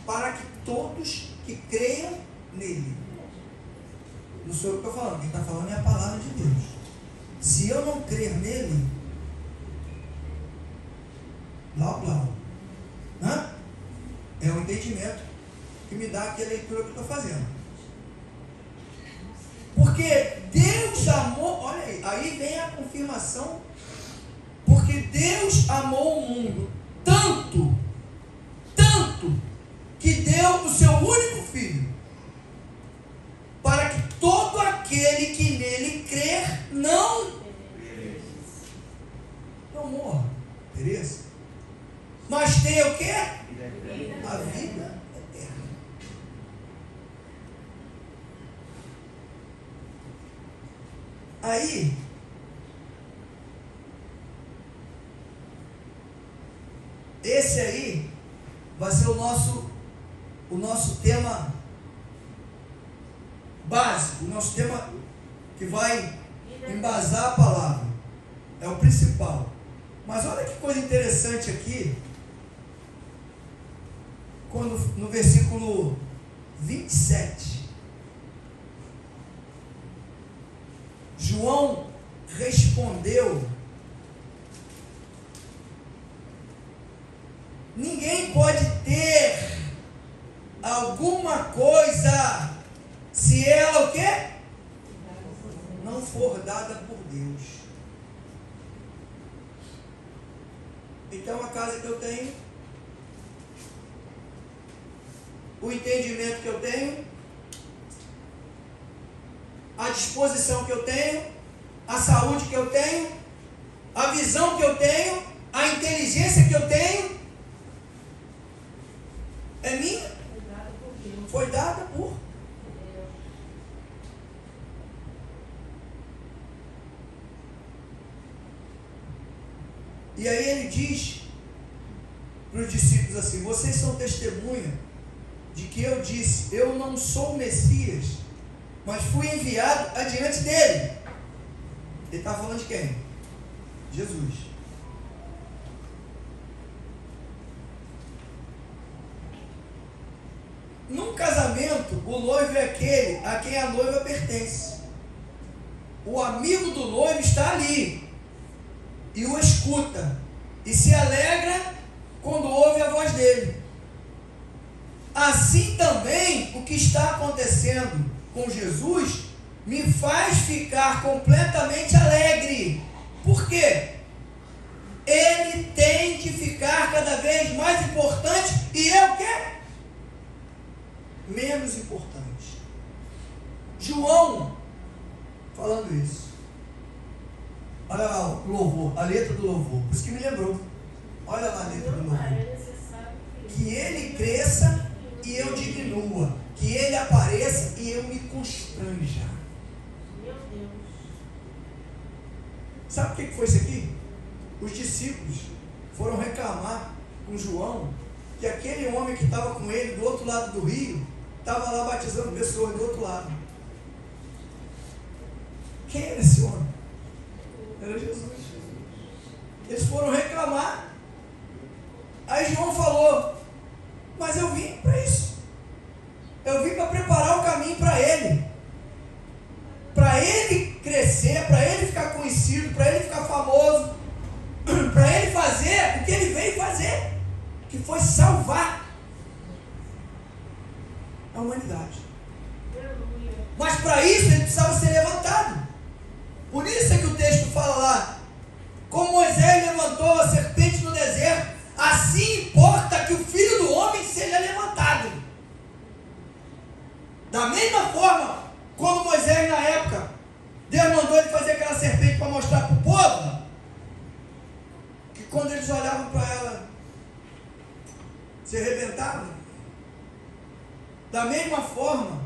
Para que todos que creiam nele. Não sou eu que estou falando, quem está falando é a palavra de Deus. Se eu não crer nele, blá. Hã? É um entendimento que me dá aqui a leitura que eu estou fazendo. Porque Deus amou, olha aí vem a confirmação. Porque Deus amou o mundo tanto, que deu o seu único filho, para que todo aquele que nele crer não morra, Tereza, mas tenha o quê? A vida eterna. Aí, esse aí vai ser o nosso tema básico, o nosso tema que vai embasar a palavra. É o principal. Mas olha que coisa interessante aqui, quando no versículo 27, João respondeu: ninguém pode ter alguma coisa se ela o quê? Não for dada por Deus. Então a casa que eu tenho, o entendimento que eu tenho, a disposição que eu tenho, a saúde que eu tenho, a visão que eu tenho, a inteligência que eu tenho é minha. Foi dada por Deus. E aí ele diz para os discípulos assim: vocês são testemunha de que eu disse, eu não sou o Messias, mas fui enviado adiante dele. Ele está falando de quem? Jesus. Num casamento, o noivo é aquele a quem a noiva pertence. O amigo do noivo está ali e o escuta e se alegra quando ouve a voz dele. Assim também o que está acontecendo com Jesus me faz ficar completamente alegre. Por quê? Ele tem que ficar cada vez mais importante e eu o quê? Menos importante. João falando isso. Olha lá o louvor, a letra do louvor. Por isso que me lembrou. Olha lá a letra do louvor. Que ele cresça e eu diminua. Que ele apareça e eu me constranja. Meu Deus. Sabe o que foi isso aqui? Os discípulos foram reclamar com João que aquele homem que estava com ele do outro lado do rio estava lá batizando pessoas do outro lado. Quem era esse homem? Era Jesus. Eles foram reclamar. Aí João falou: mas eu vim para isso. Eu vim para preparar o caminho para ele. Para ele crescer, para ele ficar conhecido, para ele ficar famoso, para ele fazer o que ele veio fazer, que foi salvar a humanidade. Mas para isso ele precisava ser levantado. Por isso é que o texto fala lá: como Moisés levantou a serpente no deserto, assim importa que o Filho do Homem seja levantado. Da mesma forma, como Moisés na época, Deus mandou ele fazer aquela serpente para mostrar para o povo, que quando eles olhavam para ela, se arrebentavam. Da mesma forma,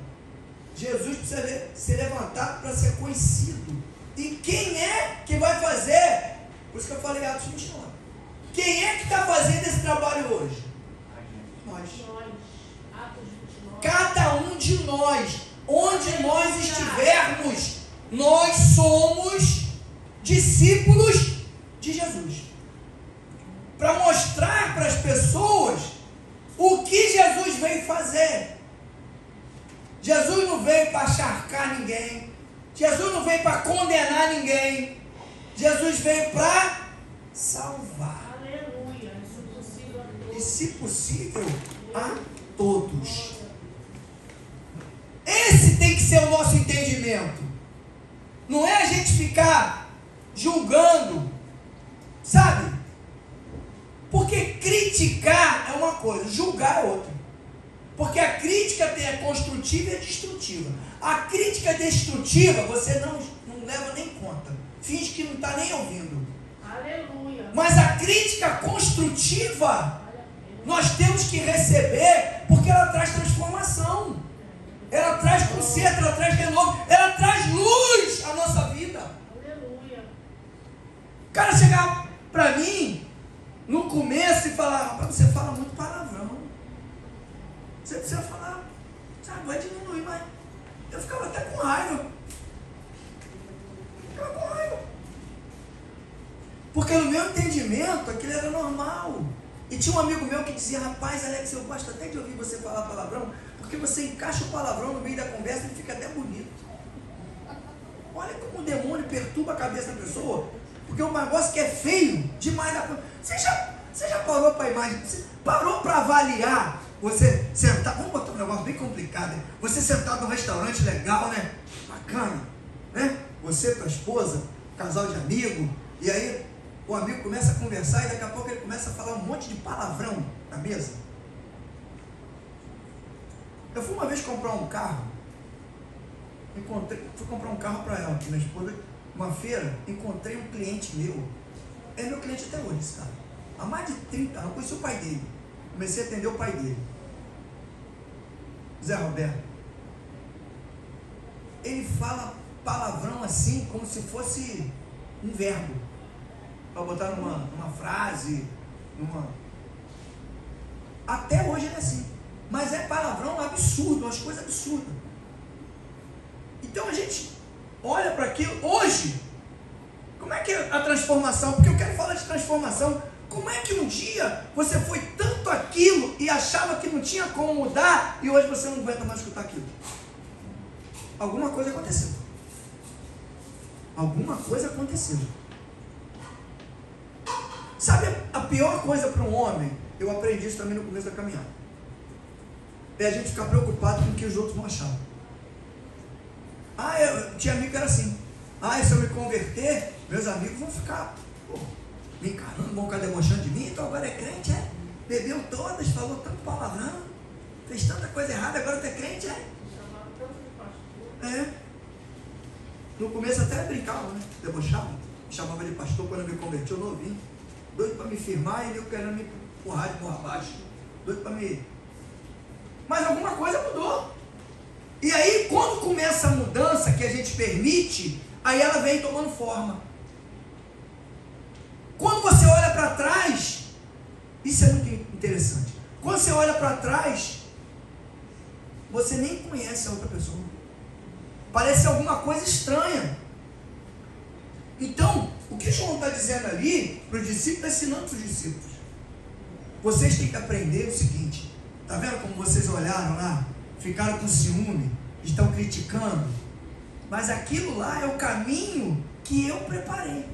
Jesus precisa ser levantado para ser conhecido. E quem é que vai fazer? Por isso que eu falei Atos 29. Quem é que está fazendo esse trabalho hoje? Nós. Cada um de nós, onde nós estivermos, nós somos discípulos de Jesus. Para mostrar para as pessoas o que Jesus veio fazer. Jesus não veio para acharcar ninguém. Jesus não veio para condenar ninguém. Jesus veio para salvar. Aleluia. E se possível, a todos. Esse tem que ser o nosso entendimento. Não é a gente ficar julgando, sabe? Porque criticar é uma coisa, julgar é outra. Porque a crítica é construtiva e é destrutiva. A crítica destrutiva você não leva nem conta. Finge que não está nem ouvindo. Aleluia. Mas a crítica construtiva nós temos que receber, porque ela traz transformação. Ela traz conserto, ela traz renovo, ela traz luz à nossa vida. Aleluia. O cara chegar para mim no começo e falar: rapaz, você fala muito palavrão. Você precisa falar, sabe, vai diminuir, mas eu ficava até com raiva. Porque no meu entendimento aquilo era normal. E tinha um amigo meu que dizia: rapaz, Alex, eu gosto até de ouvir você falar palavrão, porque você encaixa o palavrão no meio da conversa e fica até bonito. Olha como o demônio perturba a cabeça da pessoa, porque um negócio que é feio demais da coisa. Você já parou para imaginar? Você parou para avaliar? Você sentar, vamos botar um negócio bem complicado, né? Você sentado num restaurante legal, né? Bacana, né? Você, tua esposa, casal de amigo, e aí o amigo começa a conversar e daqui a pouco ele começa a falar um monte de palavrão na mesa. Eu fui uma vez comprar um carro, fui comprar um carro para ela, minha esposa, uma feira, encontrei um cliente meu, é meu cliente até hoje esse cara. há mais de 30 anos, eu conheci o pai dele. Comecei a atender o pai dele, Zé Roberto. Ele fala palavrão assim, como se fosse um verbo, para botar numa frase, Até hoje ele é assim. Mas é palavrão absurdo, umas coisas absurdas. Então a gente olha para aquilo hoje. Como é que é a transformação? Porque eu quero falar de transformação. Como é que um dia você foi tanto aquilo e achava que não tinha como mudar e hoje você não aguenta mais escutar aquilo? Alguma coisa aconteceu. Alguma coisa aconteceu. Sabe a pior coisa para um homem? Eu aprendi isso também no começo da caminhada. É a gente ficar preocupado com o que os outros vão achar. Eu tinha amigo que era assim. Se eu me converter, meus amigos vão ficar me encarando, vão ficar debochando de mim. Então agora é crente, é? Bebeu todas, falou tanto palavrão, fez tanta coisa errada, agora tu é crente, é? No começo até brincava, né? Debochava, me chamava de pastor quando eu me converti, eu novinho. Doido para me firmar e eu querendo me empurrar de porra abaixo. Doido para me... Mas alguma coisa mudou. E aí, quando começa a mudança que a gente permite, aí ela vem tomando forma. Quando você olha para trás, isso é muito interessante. Quando você olha para trás, você nem conhece a outra pessoa. Parece alguma coisa estranha. Então, o que João está dizendo ali para os discípulos, está ensinando para os discípulos. Vocês têm que aprender o seguinte. Está vendo como vocês olharam lá? Ficaram com ciúme, estão criticando. Mas aquilo lá é o caminho que eu preparei.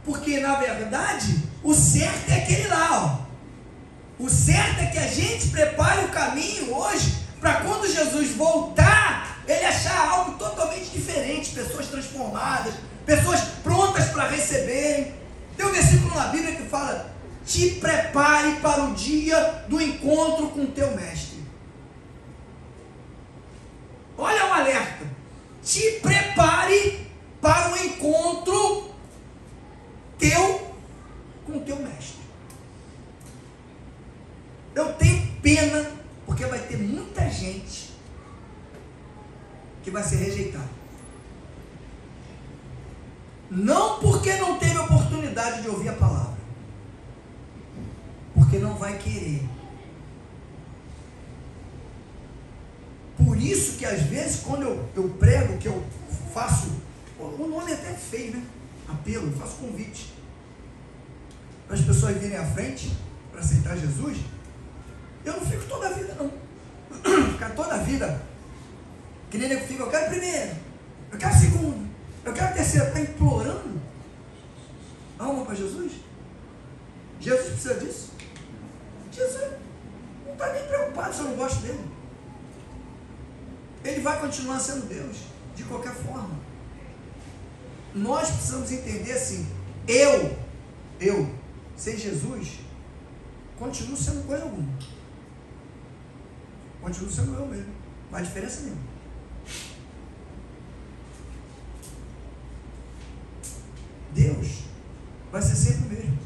Porque, na verdade, o certo é aquele lá. O certo é que a gente prepare o caminho hoje para quando Jesus voltar, ele achar algo totalmente diferente. Pessoas transformadas, pessoas prontas para receberem. Tem um versículo na Bíblia que fala: te prepare para o dia do encontro com o teu mestre. Olha o alerta. Te prepare para o encontro com o teu mestre. Eu tenho pena, porque vai ter muita gente que vai ser rejeitada. Não porque não teve oportunidade de ouvir a palavra, porque não vai querer. Por isso que às vezes quando eu prego, que eu faço, o nome é até feio, né? Apelo, eu faço convite para as pessoas virem à frente para aceitar Jesus. Eu não fico toda a vida não. Ficar toda a vida que nem eu fico, eu quero primeiro, eu quero segundo, eu quero terceiro. Está implorando alma para Jesus? Jesus precisa disso? Jesus não está nem preocupado se eu não gosto dele. Ele vai continuar sendo Deus, de qualquer forma. Nós precisamos entender assim, eu, sem Jesus, continuo sendo coisa alguma. Continuo sendo eu mesmo. Não há diferença nenhuma. Deus vai ser sempre o mesmo.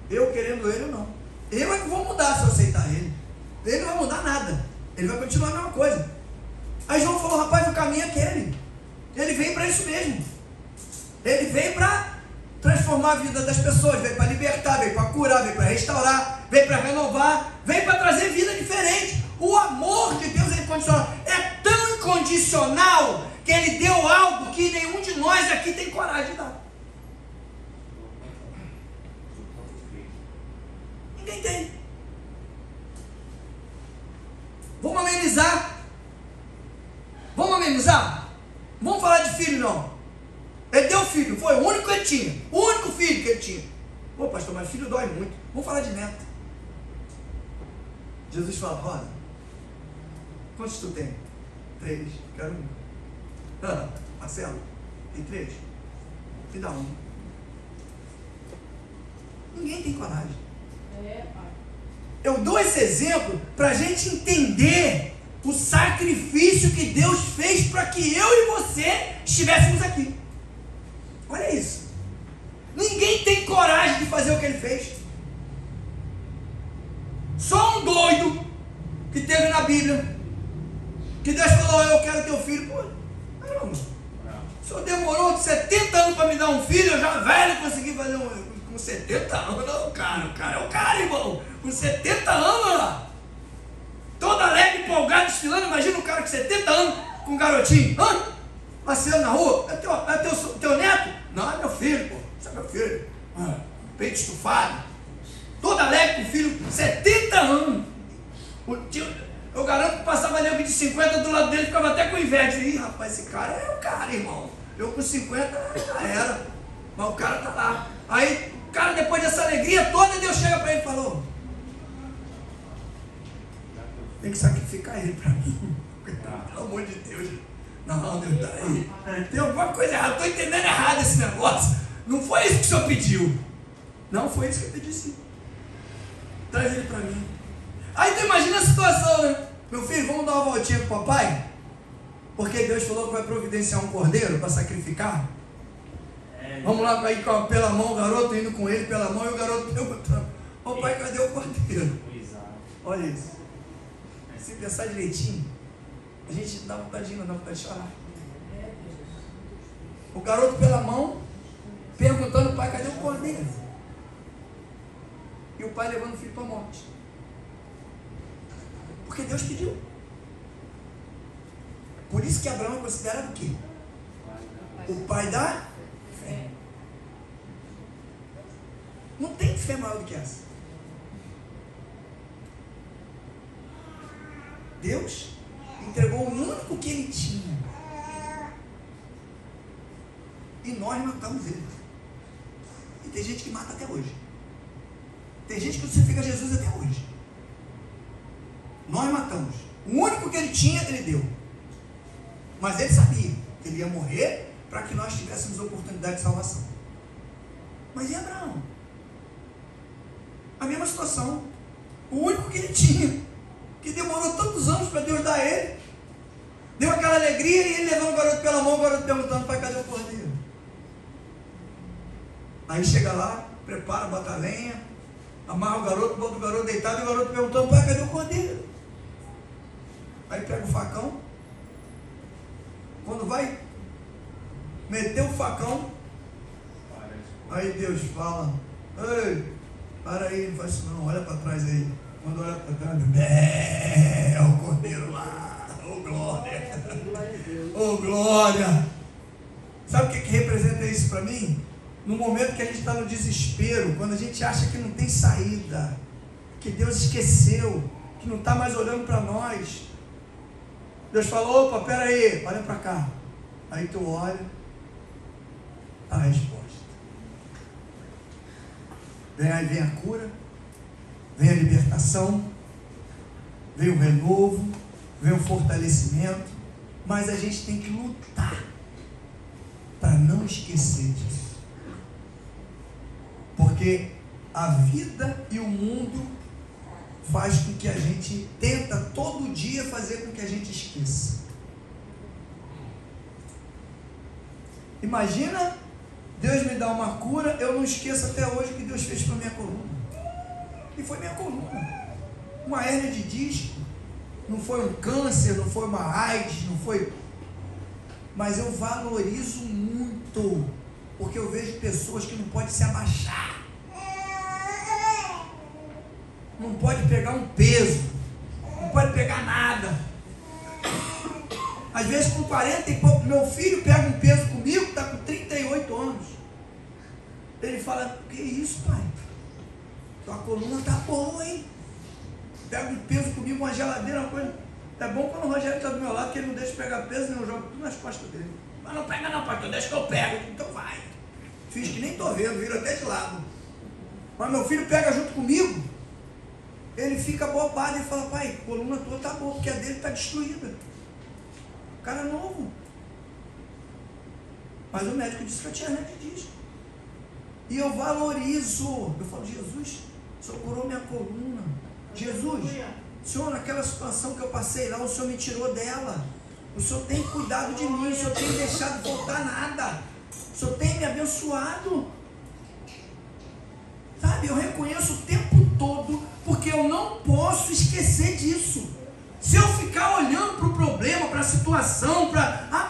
Eu querendo ele ou não. Eu é que vou mudar se eu aceitar ele. Ele não vai mudar nada. Ele vai continuar a mesma coisa. Aí João falou, rapaz, o caminho é aquele. Ele veio para isso mesmo. Ele veio para transformar a vida das pessoas, veio para libertar, veio para curar, veio para restaurar, veio para renovar, veio para trazer vida diferente. O amor de Deus é incondicional. É tão incondicional que ele deu algo que nenhum de nós aqui tem coragem de dar. Ninguém tem. Vamos amenizar. Vamos amenizar? Vamos falar de filho não. Ele deu filho, foi o único que ele tinha. O único filho que ele tinha. Pô, pastor, mas filho dói muito. Vamos falar de neto. Jesus fala, Rosa, quantos tu tem? 3, quero 1. Marcelo, tem 3? Me dá 1. Ninguém tem coragem. Eu dou esse exemplo para a gente entender o sacrifício que Deus fez para que eu e você estivéssemos aqui. Olha isso. Ninguém tem coragem coragem de fazer o que ele fez. Só um doido que teve na Bíblia, que Deus falou, eu quero teu filho. Pô, caramba, o senhor demorou 70 anos para me dar um filho, eu já velho consegui fazer com 70 anos. Não, cara, o cara é o cara, irmão. Com 70 anos, lá. Todo alegre, empolgado, desfilando. Imagina um cara com 70 anos, com um garotinho. Passeando na rua. É teu neto? Não, é meu filho, pô. Isso é meu filho. Peito estufado. Todo alegre com o filho, 70 anos. Eu garanto que passava nego de 50 do lado dele, ficava até com inveja. Ih, rapaz, esse cara é o cara, irmão. Eu com 50 já era. Mas o cara tá lá. Aí, o cara, depois dessa alegria toda, Deus chega para ele e falou: tem que sacrificar ele para mim. Pelo amor de Deus. Não, Deus, tá aí. Tem alguma coisa errada. Estou entendendo errado esse negócio. Não foi isso que o senhor pediu. Não foi isso que eu pedi, sim. Traz ele para mim. Aí tu imagina a situação, né? Meu filho, vamos dar uma voltinha com o papai? Porque Deus falou que vai providenciar um cordeiro para sacrificar. Vamos lá para ir pela mão, o garoto indo com ele pela mão e o garoto perguntando: papai, cadê o cordeiro? Olha isso. Se pensar direitinho, a gente dá vontade de ir, dá vontade de chorar. O garoto pela mão, perguntando: pai, cadê o cordeiro? E o pai levando o filho para a morte. Porque Deus pediu. Por isso que Abraão é considerado o quê? O pai da fé. Não tem fé maior do que essa. Deus entregou o único que ele tinha. E nós matamos ele. E tem gente que mata até hoje. Tem gente que crucifica Jesus até hoje. Nós matamos. O único que ele tinha, ele deu. Mas ele sabia que ele ia morrer para que nós tivéssemos oportunidade de salvação. Mas e Abraão? A mesma situação. O único que ele tinha, que demorou tantos anos para Deus dar a ele, deu aquela alegria e ele levando o garoto pela mão, o garoto perguntando: pai, cadê o cordeiro? Aí chega lá, prepara, bota a lenha, amarra o garoto, bota o garoto deitado e o garoto perguntando: pai, cadê o cordeiro? Aí pega o facão. Quando vai meter o facão, aí Deus fala: ei, para aí, não faz isso não, olha para trás aí. Quando olha para trás, é o cordeiro lá. Oh glória! Oh glória! Sabe o que representa isso para mim? No momento que a gente está no desespero, quando a gente acha que não tem saída, que Deus esqueceu, que não está mais olhando para nós, Deus falou: opa, pera aí, olha para cá. Aí tu olha, a resposta. Aí vem a cura, vem a libertação, vem o renovo, vem o fortalecimento, mas a gente tem que lutar para não esquecer disso. Porque a vida e o mundo faz com que a gente tenta todo dia fazer com que a gente esqueça. Imagina Deus me dá uma cura, eu não esqueço até hoje o que Deus fez para minha coluna. E foi minha coluna. Uma hérnia de disco, não foi um câncer, não foi uma AIDS, não foi. Mas eu valorizo muito, porque eu vejo pessoas que não podem se abaixar. Não pode pegar um peso, não pode pegar nada. Às vezes com 40 e pouco, meu filho pega um peso comigo, está com 38 anos. Ele fala: que isso, pai? Tua coluna está boa, hein? Pega um peso comigo, uma geladeira, uma coisa. É bom quando o Rogério está do meu lado, que ele não deixa pegar peso, nem eu jogo tudo nas costas dele. Mas não pega não, pai, deixa que eu pego. Então vai. Fiz que nem estou vendo, viro até de lado. Mas meu filho pega junto comigo, ele fica bobado e fala: pai, a coluna tua está boa, porque a dele está destruída. O cara é novo. Mas o médico disse que eu tinha hérnia de disco. E eu valorizo. Eu falo: Jesus, o Senhor curou minha coluna. Jesus, Senhor, naquela situação que eu passei lá, o Senhor me tirou dela. O Senhor tem cuidado de mim. O Senhor tem deixado faltar nada. O Senhor tem me abençoado. eu não posso esquecer disso. Se eu ficar olhando para o problema, para a situação,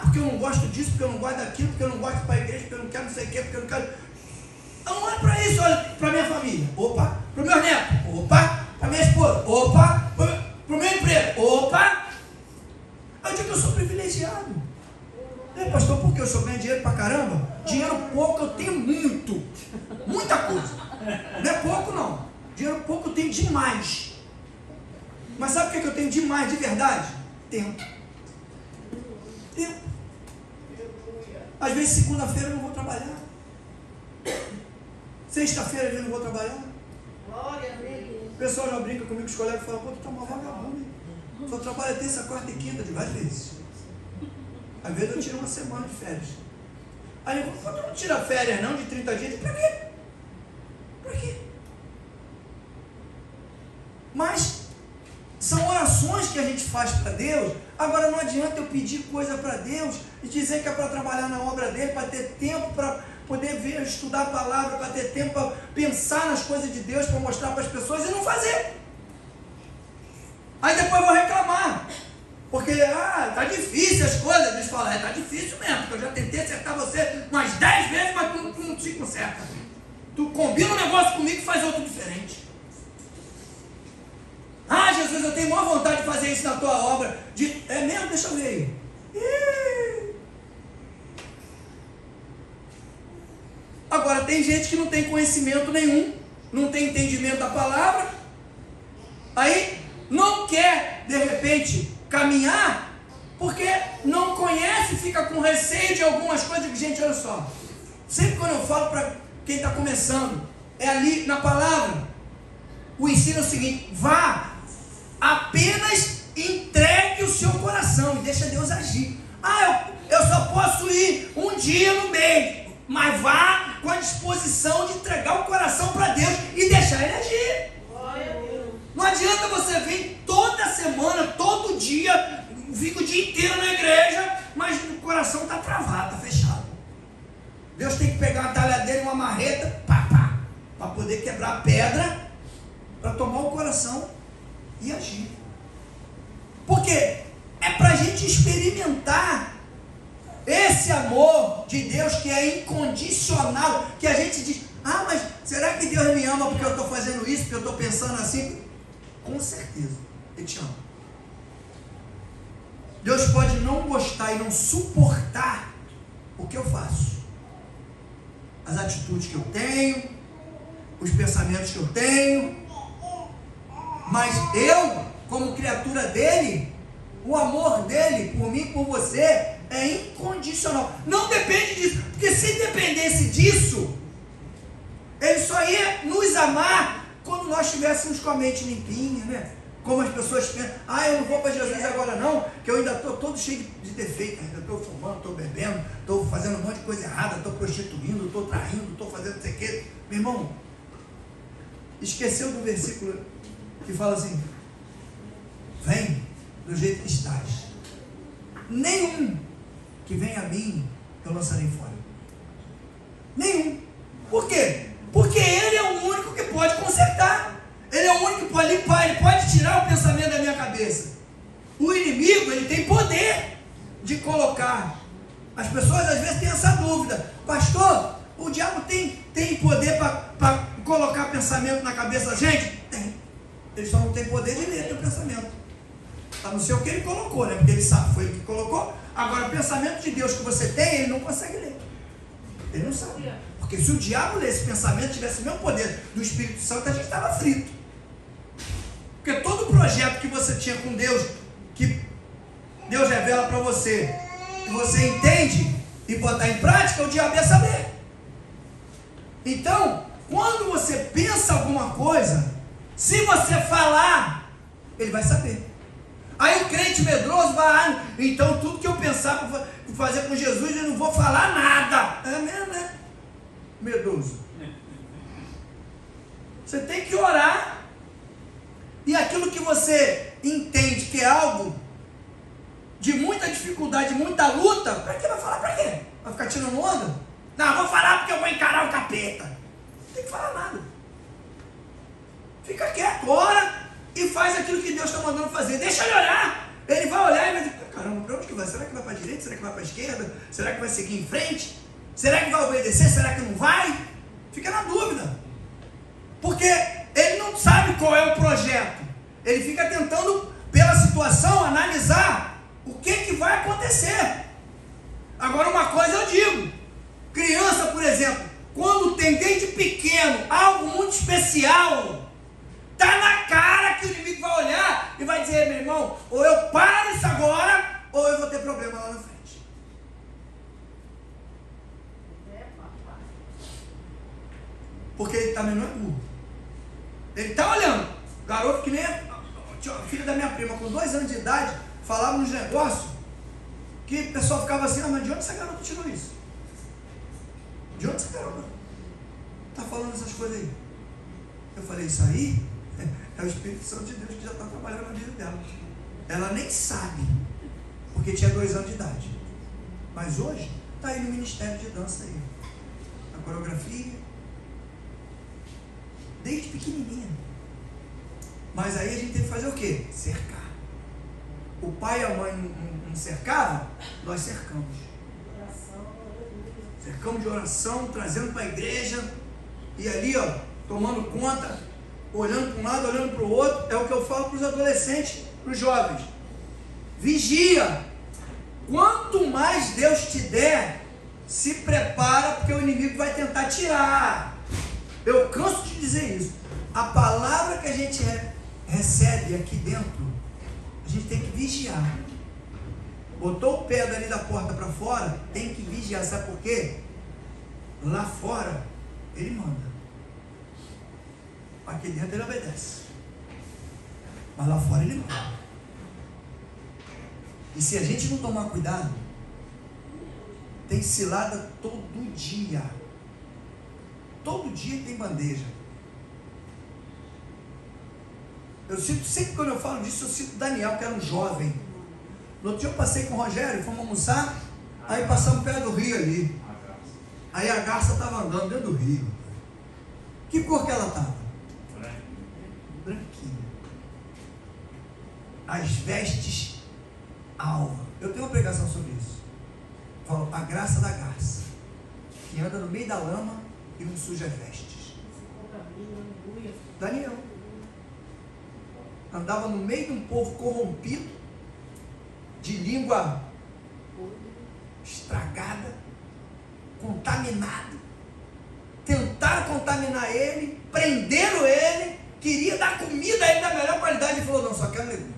porque eu não gosto disso, porque eu não gosto daquilo, porque eu não gosto de ir para a igreja, porque eu não quero não sei o quê, porque eu não quero... Eu não olho para isso, olho para a minha família, opa, para o meu neto, opa, para a minha esposa, opa, para o meu emprego, opa. Eu digo que eu sou privilegiado. Pastor, por que eu sou ganho dinheiro pra caramba? Dinheiro pouco eu tenho muito, muita coisa. Não é pouco não, dinheiro pouco eu tenho demais. Mas sabe o que eu tenho demais de verdade? Tempo. Às vezes segunda-feira eu não vou trabalhar. Sexta-feira eu não vou trabalhar. O pessoal já brinca comigo, os colegas falam, pô, tu tá uma vagabunda. Só trabalha terça, quarta e quinta, de várias vezes. Às vezes eu tiro uma semana de férias. Aí eu falo, tu não tira férias não de 30 dias? Pra quê? Pra quê? Mas são orações que a gente faz para Deus. Agora não adianta eu pedir coisa para Deus e dizer que é para trabalhar na obra dele, para ter tempo para poder ver, estudar a palavra, para ter tempo para pensar nas coisas de Deus, para mostrar para as pessoas e não fazer. Aí depois eu vou reclamar. Porque, tá difícil as coisas. Eles falam, tá difícil mesmo, porque eu já tentei acertar você umas 10 vezes, mas tu não te conserta. Tu combina um negócio comigo e faz outro diferente. Jesus, eu tenho maior vontade de fazer isso na tua obra. É mesmo? Deixa eu ver aí. Agora, tem gente que não tem conhecimento nenhum, não tem entendimento da palavra, aí não quer, de repente, caminhar, porque não conhece, fica com receio de algumas coisas. Gente, olha só, sempre quando eu falo para quem está começando, é ali na palavra, o ensino é o seguinte: vá, apenas entregue o seu coração e deixa Deus agir. Eu só posso ir um dia no mês, mas vá com a disposição de entregar o coração para Deus e deixar Ele agir. Não adianta você vir toda semana, todo dia, fica o dia inteiro na igreja, mas o coração está travado, está fechado. Deus tem que pegar uma talhadeira e uma marreta, para poder quebrar a pedra, para tomar o coração e agir. Por quê? É para a gente experimentar esse amor de Deus que é incondicional, que a gente diz, mas será que Deus me ama porque eu estou fazendo isso, porque eu estou pensando assim? Com certeza, Ele te ama. Deus pode não gostar e não suportar o que eu faço, as atitudes que eu tenho, os pensamentos que eu tenho, mas eu, como criatura dele, o amor dele por mim, por você, é incondicional. Não depende disso, porque se dependesse disso, Ele só ia nos amar quando nós estivéssemos com a mente limpinha, né? Como as pessoas pensam, eu não vou para Jesus agora não, que eu ainda estou todo cheio de defeito, ainda estou fumando, estou bebendo, estou fazendo um monte de coisa errada, estou prostituindo, estou traindo, estou fazendo não sei o quê. Meu irmão, esqueceu do versículo que fala assim: vem do jeito que estás, nenhum que vem a mim eu lançarei fora. Nenhum. Por quê? Porque Ele é o único que pode consertar. Ele é o único que pode limpar. Ele pode tirar o pensamento da minha cabeça. O inimigo, ele tem poder de colocar. As pessoas às vezes têm essa dúvida: pastor, o diabo tem poder para colocar pensamento na cabeça da gente? Tem. Ele só não tem poder de ler teu pensamento. A não ser o que ele colocou, né? Porque ele sabe, foi ele que colocou. Agora, o pensamento de Deus que você tem, ele não consegue ler. Ele não sabe. Porque se o diabo lesse pensamento, tivesse o mesmo poder do Espírito Santo, a gente estava frito. Porque todo projeto que você tinha com Deus, que Deus revela para você, que você entende e botar em prática, o diabo ia saber. Então, quando você pensa alguma coisa, se você falar, ele vai saber. Aí o crente medroso vai, então tudo que eu pensar para fazer com Jesus, eu não vou falar nada. É mesmo, né? Medroso. Você tem que orar. E aquilo que você entende que é algo de muita dificuldade, muita luta, para que vai falar? Para quê? Vai ficar tirando onda? Não, vou falar porque eu vou encarar o capeta. Não tem que falar nada. Fica quieto, ora, e faz aquilo que Deus está mandando fazer. Deixa ele olhar. Ele vai olhar e vai dizer, caramba, para onde que vai? Será que vai para a direita? Será que vai para a esquerda? Será que vai seguir em frente? Será que vai obedecer? Será que não vai? Fica na dúvida. Porque ele não sabe qual é o projeto. Ele fica tentando, pela situação, analisar o que vai acontecer. Agora, uma coisa eu digo. Criança, por exemplo, quando tem desde pequeno algo muito especial, está na cara que o inimigo vai olhar e vai dizer, meu irmão, ou eu paro isso agora, ou eu vou ter problema lá na frente. Porque ele também não é burro. Ele está olhando. Garoto que nem a filha da minha prima, com 2 anos de idade, falava nos negócios, que o pessoal ficava assim, mas de onde essa garota tirou isso? De onde essa garota está falando essas coisas aí? Eu falei, isso aí é o Espírito Santo de Deus que já está trabalhando na vida dela. Ela nem sabe, porque tinha 2 anos de idade. Mas hoje está aí no ministério de dança aí. A coreografia, desde pequenininha. Mas aí a gente tem que fazer o quê? Cercar. O pai e a mãe não cercavam, nós cercamos. Cercamos de oração, trazendo para a igreja, e ali, ó, tomando conta, olhando para um lado, olhando para o outro. É o que eu falo para os adolescentes, para os jovens. Vigia. Quanto mais Deus te der, se prepara, porque o inimigo vai tentar tirar. Eu canso de dizer isso. A palavra que a gente recebe aqui dentro, a gente tem que vigiar. Botou o pé dali da porta para fora, tem que vigiar. Sabe por quê? Lá fora, ele manda. Aqui dentro ele obedece. Mas lá fora ele manda. E se a gente não tomar cuidado, tem cilada todo dia. Todo dia tem bandeja. Eu sinto, sempre quando eu falo disso, eu sinto Daniel, que era um jovem. No outro dia eu passei com o Rogério, fomos almoçar, aí passamos perto do rio ali. Aí a garça estava andando dentro do rio. Que cor que ela estava? Branquinha. As vestes alva. Eu tenho uma pregação sobre isso. Falo, a graça da garça, que anda no meio da lama e não suja as vestes. Daniel andava no meio de um povo corrompido, de língua estragada, contaminado. Tentaram contaminar ele, prenderam ele, queria dar comida a ele da melhor qualidade. Ele falou, não, só quero legume.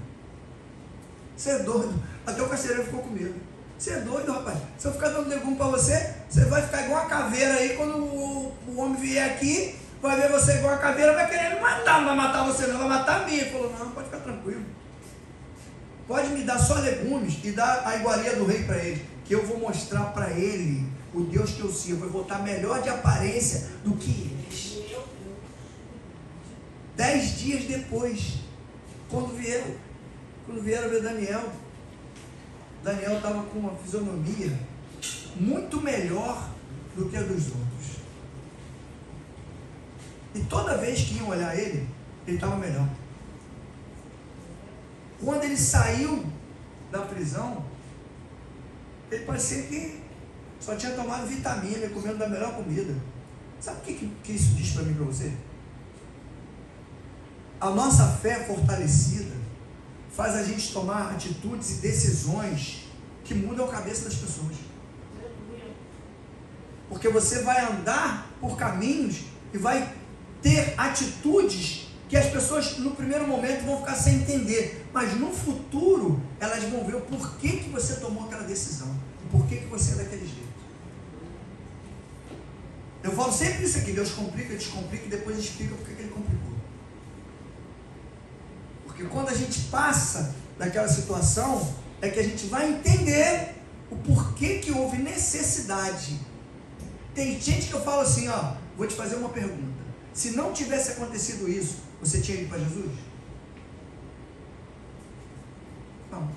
Você é doido. Até o carcereiro ficou com medo. Você é doido, rapaz. Se eu ficar dando legume para você, você vai ficar igual uma caveira aí. Quando o homem vier aqui, vai ver você igual uma caveira, vai querer me matar. Não vai matar você não, vai matar a mim. Ele falou, não, pode ficar tranquilo. Pode me dar só legumes e dar a iguaria do rei para ele, que eu vou mostrar para ele o Deus que eu sirvo. Eu vou estar melhor de aparência do que eles. 10 dias depois, quando vieram ver Daniel estava com uma fisionomia muito melhor do que a dos outros. E toda vez que iam olhar ele estava melhor. Quando ele saiu da prisão, ele parecia que só tinha tomado vitamina e comendo da melhor comida. Sabe o que isso diz para mim e para você? A nossa fé fortalecida faz a gente tomar atitudes e decisões que mudam a cabeça das pessoas. Porque você vai andar por caminhos e vai ter atitudes que as pessoas no primeiro momento vão ficar sem entender, mas no futuro elas vão ver o porquê que você tomou aquela decisão, o porquê que você é daquele jeito. Eu falo sempre isso aqui, Deus complica, descomplica e depois explica porque que ele complicou. Porque quando a gente passa daquela situação, é que a gente vai entender o porquê que houve necessidade. Tem gente que eu falo assim, ó, vou te fazer uma pergunta. Se não tivesse acontecido isso, você tinha ido para Jesus? Não.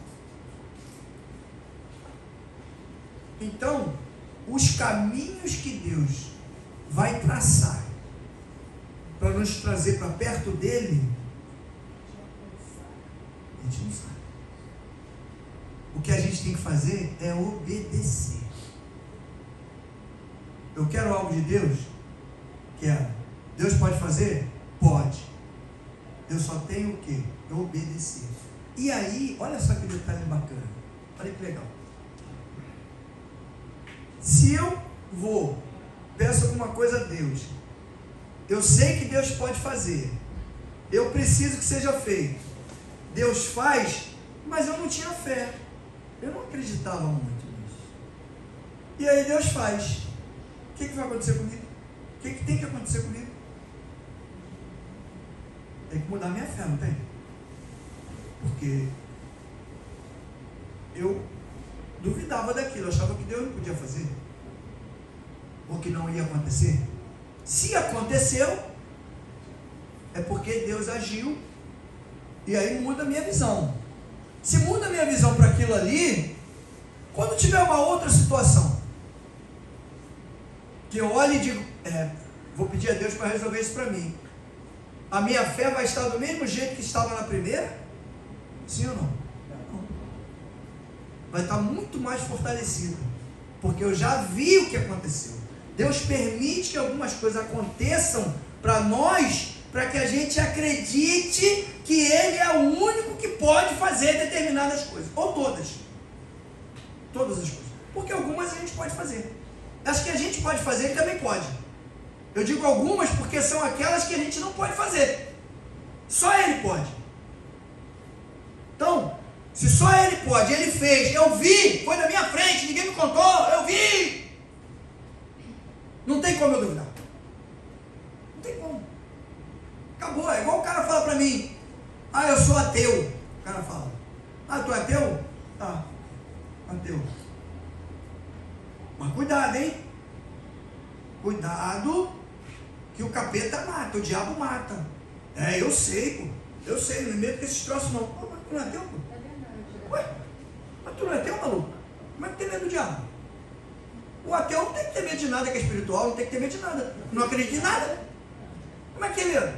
Então, os caminhos que Deus vai traçar para nos trazer para perto dele A gente não sabe. O que a gente tem que fazer é obedecer. Eu quero algo de Deus? Quero. Deus pode fazer? Pode. Eu só tenho o quê? Obedecer. E aí, olha só que detalhe bacana. Olha que legal. Se eu peço alguma coisa a Deus, eu sei que Deus pode fazer, eu preciso que seja feito, Deus faz, mas eu não tinha fé, eu não acreditava muito nisso. E aí Deus faz. O que vai acontecer comigo? O que tem que acontecer comigo? Tem que mudar minha fé, não tem? Porque eu duvidava daquilo, achava que Deus não podia fazer, ou que não ia acontecer. Se aconteceu, é porque Deus agiu, e aí muda a minha visão. Se muda a minha visão para aquilo ali, quando tiver uma outra situação, que eu olhe e digo, vou pedir a Deus para resolver isso para mim, a minha fé vai estar do mesmo jeito que estava na primeira? Sim ou não? Não. Vai estar muito mais fortalecida, porque eu já vi o que aconteceu. Deus permite que algumas coisas aconteçam para nós, para que a gente acredite que Ele é o único que pode fazer determinadas coisas, ou todas as coisas, porque algumas a gente pode fazer. As que a gente pode fazer, Ele também pode. Eu digo algumas porque são aquelas que a gente não pode fazer, só Ele pode. Então, se só Ele pode, Ele fez, eu vi, foi na minha frente, ninguém me contou, eu vi, não tem como eu duvidar. Não tem como. Acabou. É igual o cara fala pra mim, eu sou ateu. O cara fala, tu é ateu? Tá, ateu. Mas cuidado, hein? Cuidado, que o capeta mata, o diabo mata. Eu sei, pô. Eu sei, não me meto com esses troços não. Mas tu não é ateu, pô? É verdade. Ué, mas tu não é ateu, maluco? Como é que tem medo do diabo? O ateu não tem que ter medo de nada que é espiritual, não tem que ter medo de nada. Não acredita em nada. Como é que é medo?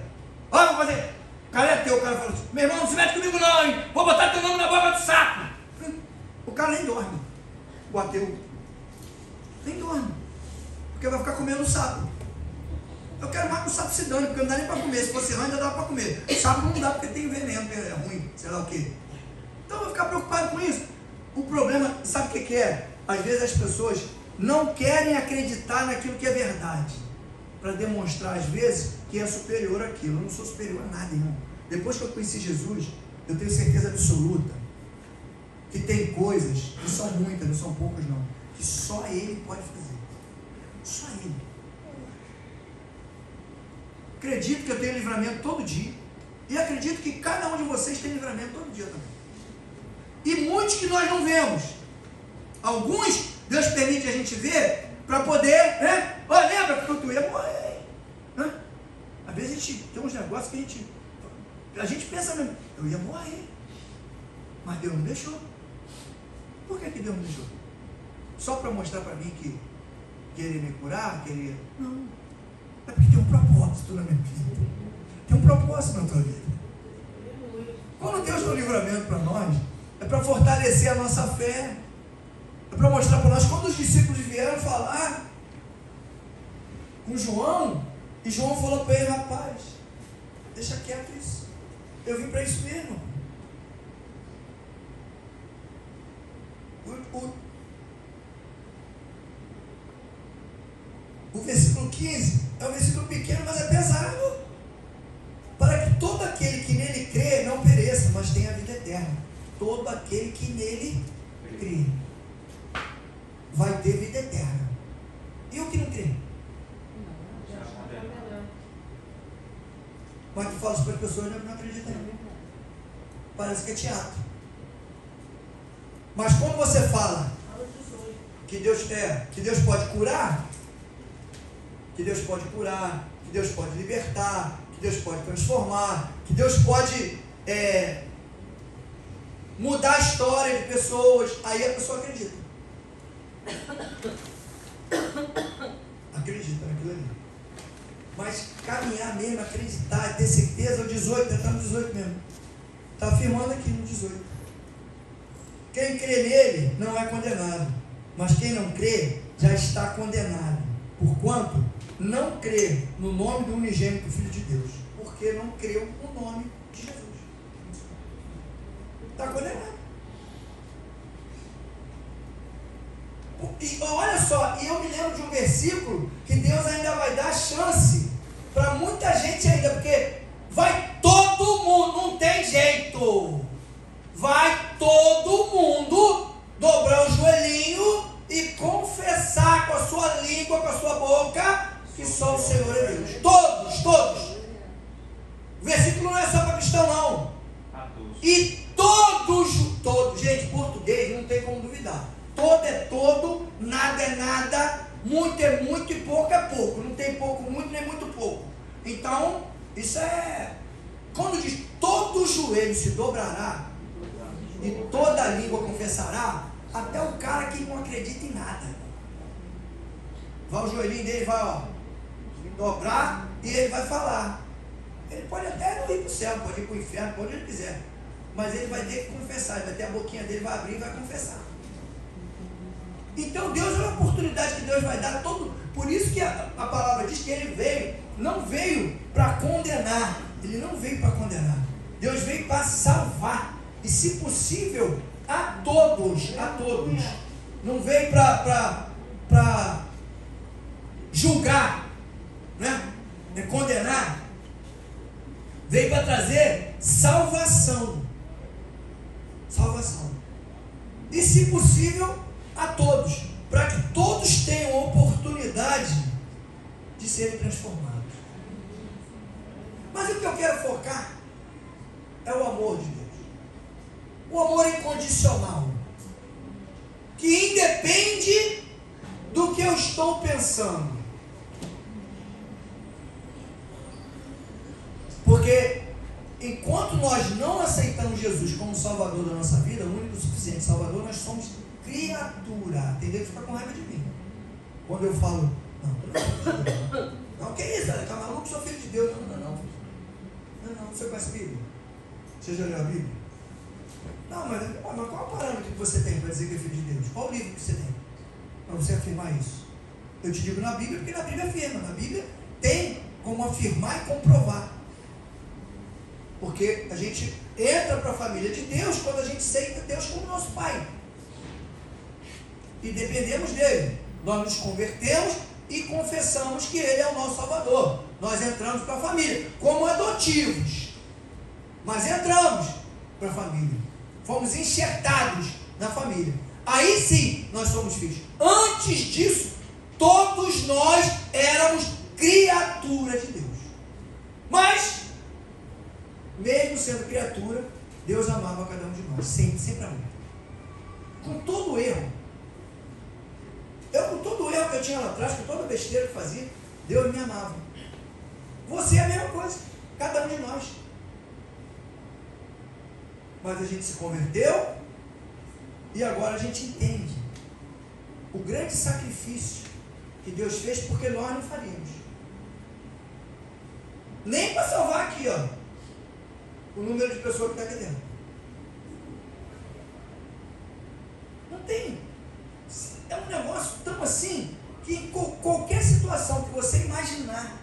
Vou fazer. O cara é ateu, o cara fala assim, meu irmão, não se mete comigo não, hein? Vou botar teu nome na boca do saco. O cara nem dorme. O ateu nem dorme. Porque vai ficar comendo o sapo. Eu quero mais que o sapo se dane, porque não dá nem para comer. Se fosse rã, ainda dava para comer. O sapo não dá porque tem veneno, porque é ruim, sei lá o quê. Então eu vou ficar preocupado com isso. O problema, sabe o que é? Às vezes as pessoas não querem acreditar naquilo que é verdade, para demonstrar às vezes que é superior àquilo. Eu não sou superior a nada, irmão. Depois que eu conheci Jesus, eu tenho certeza absoluta que tem coisas, não são muitas, não são poucas não, que só Ele pode fazer. Só Ele. Acredito que eu tenho livramento todo dia, e acredito que cada um de vocês tem livramento todo dia também, e muitos que nós não vemos. Alguns Deus permite a gente ver para poder, né? Lembra que tu ia morrer, né? Às vezes a gente tem uns negócios que a gente pensa mesmo, eu ia morrer, mas Deus não deixou. Por que Deus não deixou? Só para mostrar para mim que queria me curar, queria... Não, é porque tem um propósito na minha vida, tem um propósito na tua vida. Quando Deus dá um livramento para nós, é para fortalecer a nossa fé, é para mostrar para nós. Quando os discípulos vieram falar com João, e João falou para ele, rapaz, deixa quieto isso, eu vim para isso mesmo. O versículo 15 é um versículo pequeno, mas é pesado. Para que todo aquele que nele crê não pereça, mas tenha a vida eterna. Todo aquele que nele crê vai ter vida eterna. E o que não crê? Mas tu fala isso para as pessoas que não acreditam. Parece que é teatro. Mas quando você fala que Deus pode curar, que Deus pode curar, que Deus pode libertar, que Deus pode transformar, que Deus pode mudar a história de pessoas, aí a pessoa acredita. Acredita naquilo ali. Mas caminhar mesmo, acreditar, ter certeza, é o 18, está no 18 mesmo. Está afirmando aqui no 18. Quem crê nele não é condenado, mas quem não crê já está condenado, porquanto não crê no nome do unigênito Filho de Deus, porque não creu no nome de Jesus. Está condenado. E olha só, e eu me lembro de um versículo que Deus ainda vai dar chance para muita gente ainda, porque vai todo mundo, não tem jeito, vai todo mundo dobrar o joelhinho e confessar com a sua língua, com a sua boca, que só o Senhor é Deus. Todos, todos. O versículo não é só para cristão, não. E todos, gente, português não tem como duvidar. Todo é todo, nada é nada, muito é muito e pouco é pouco. Não tem pouco muito nem muito pouco. Então, isso é... Quando diz todo joelho se dobrará e toda língua confessará, até o cara que não acredita em nada. Vai o joelhinho dele, vai dobrar e ele vai falar. Ele pode até não ir para o céu, pode ir para o inferno, pode onde ele quiser. Mas ele vai ter que confessar, ele vai ter a boquinha dele, vai abrir e vai confessar. Então Deus é uma oportunidade que Deus vai dar todo. Por isso que a palavra diz que ele veio, não veio para condenar. Ele não veio para condenar. Deus veio para salvar. E se possível, a todos. A todos. Não veio para julgar, né? Condenar. Veio para trazer salvação. Salvação. E se possível, a todos, para que todos tenham a oportunidade de serem transformados. Mas o que eu quero focar é o amor de Deus. O amor incondicional, que independe do que eu estou pensando. Porque enquanto nós não aceitamos Jesus como Salvador da nossa vida, o único e suficiente Salvador, nós somos criatura. Tem gente que fica com raiva de mim quando eu falo, não, que isso, está maluco, sou filho de Deus. Não, você conhece a Bíblia? Você já leu a Bíblia? Não, mas qual é o parâmetro que você tem para dizer que é filho de Deus? Qual o livro que você tem para você afirmar isso? Eu te digo na Bíblia, porque na Bíblia afirma. Na Bíblia tem como afirmar e comprovar. Porque a gente entra para a família de Deus quando a gente aceita Deus como nosso Pai. E dependemos dele. Nós nos convertemos e confessamos que ele é o nosso Salvador. Nós entramos para a família como adotivos. Mas entramos para a família. Fomos enxertados na família. Aí sim nós somos filhos. Antes disso, todos nós éramos criatura de Deus. Mas, mesmo sendo criatura, Deus amava cada um de nós. Sempre amou. Com todo o erro. Com todo o erro que eu tinha lá atrás, com toda a besteira que fazia, Deus me amava. Você é a mesma coisa. Cada um de nós. Mas a gente se converteu e agora a gente entende o grande sacrifício que Deus fez, porque nós não faríamos. Nem para salvar aqui, o número de pessoas que está aqui dentro. Não tem. É um negócio tão assim que em qualquer situação que você imaginar.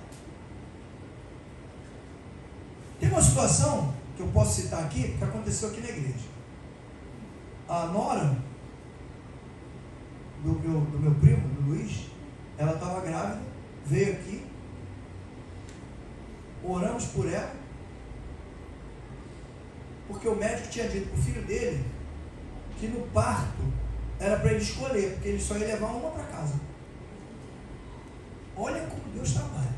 Tem uma situação que eu posso citar aqui, que aconteceu aqui na igreja. A nora do meu primo, do Luiz, ela estava grávida, veio aqui, oramos por ela, porque o médico tinha dito para o filho dele que no parto era para ele escolher, porque ele só ia levar uma para casa. Olha como Deus trabalha.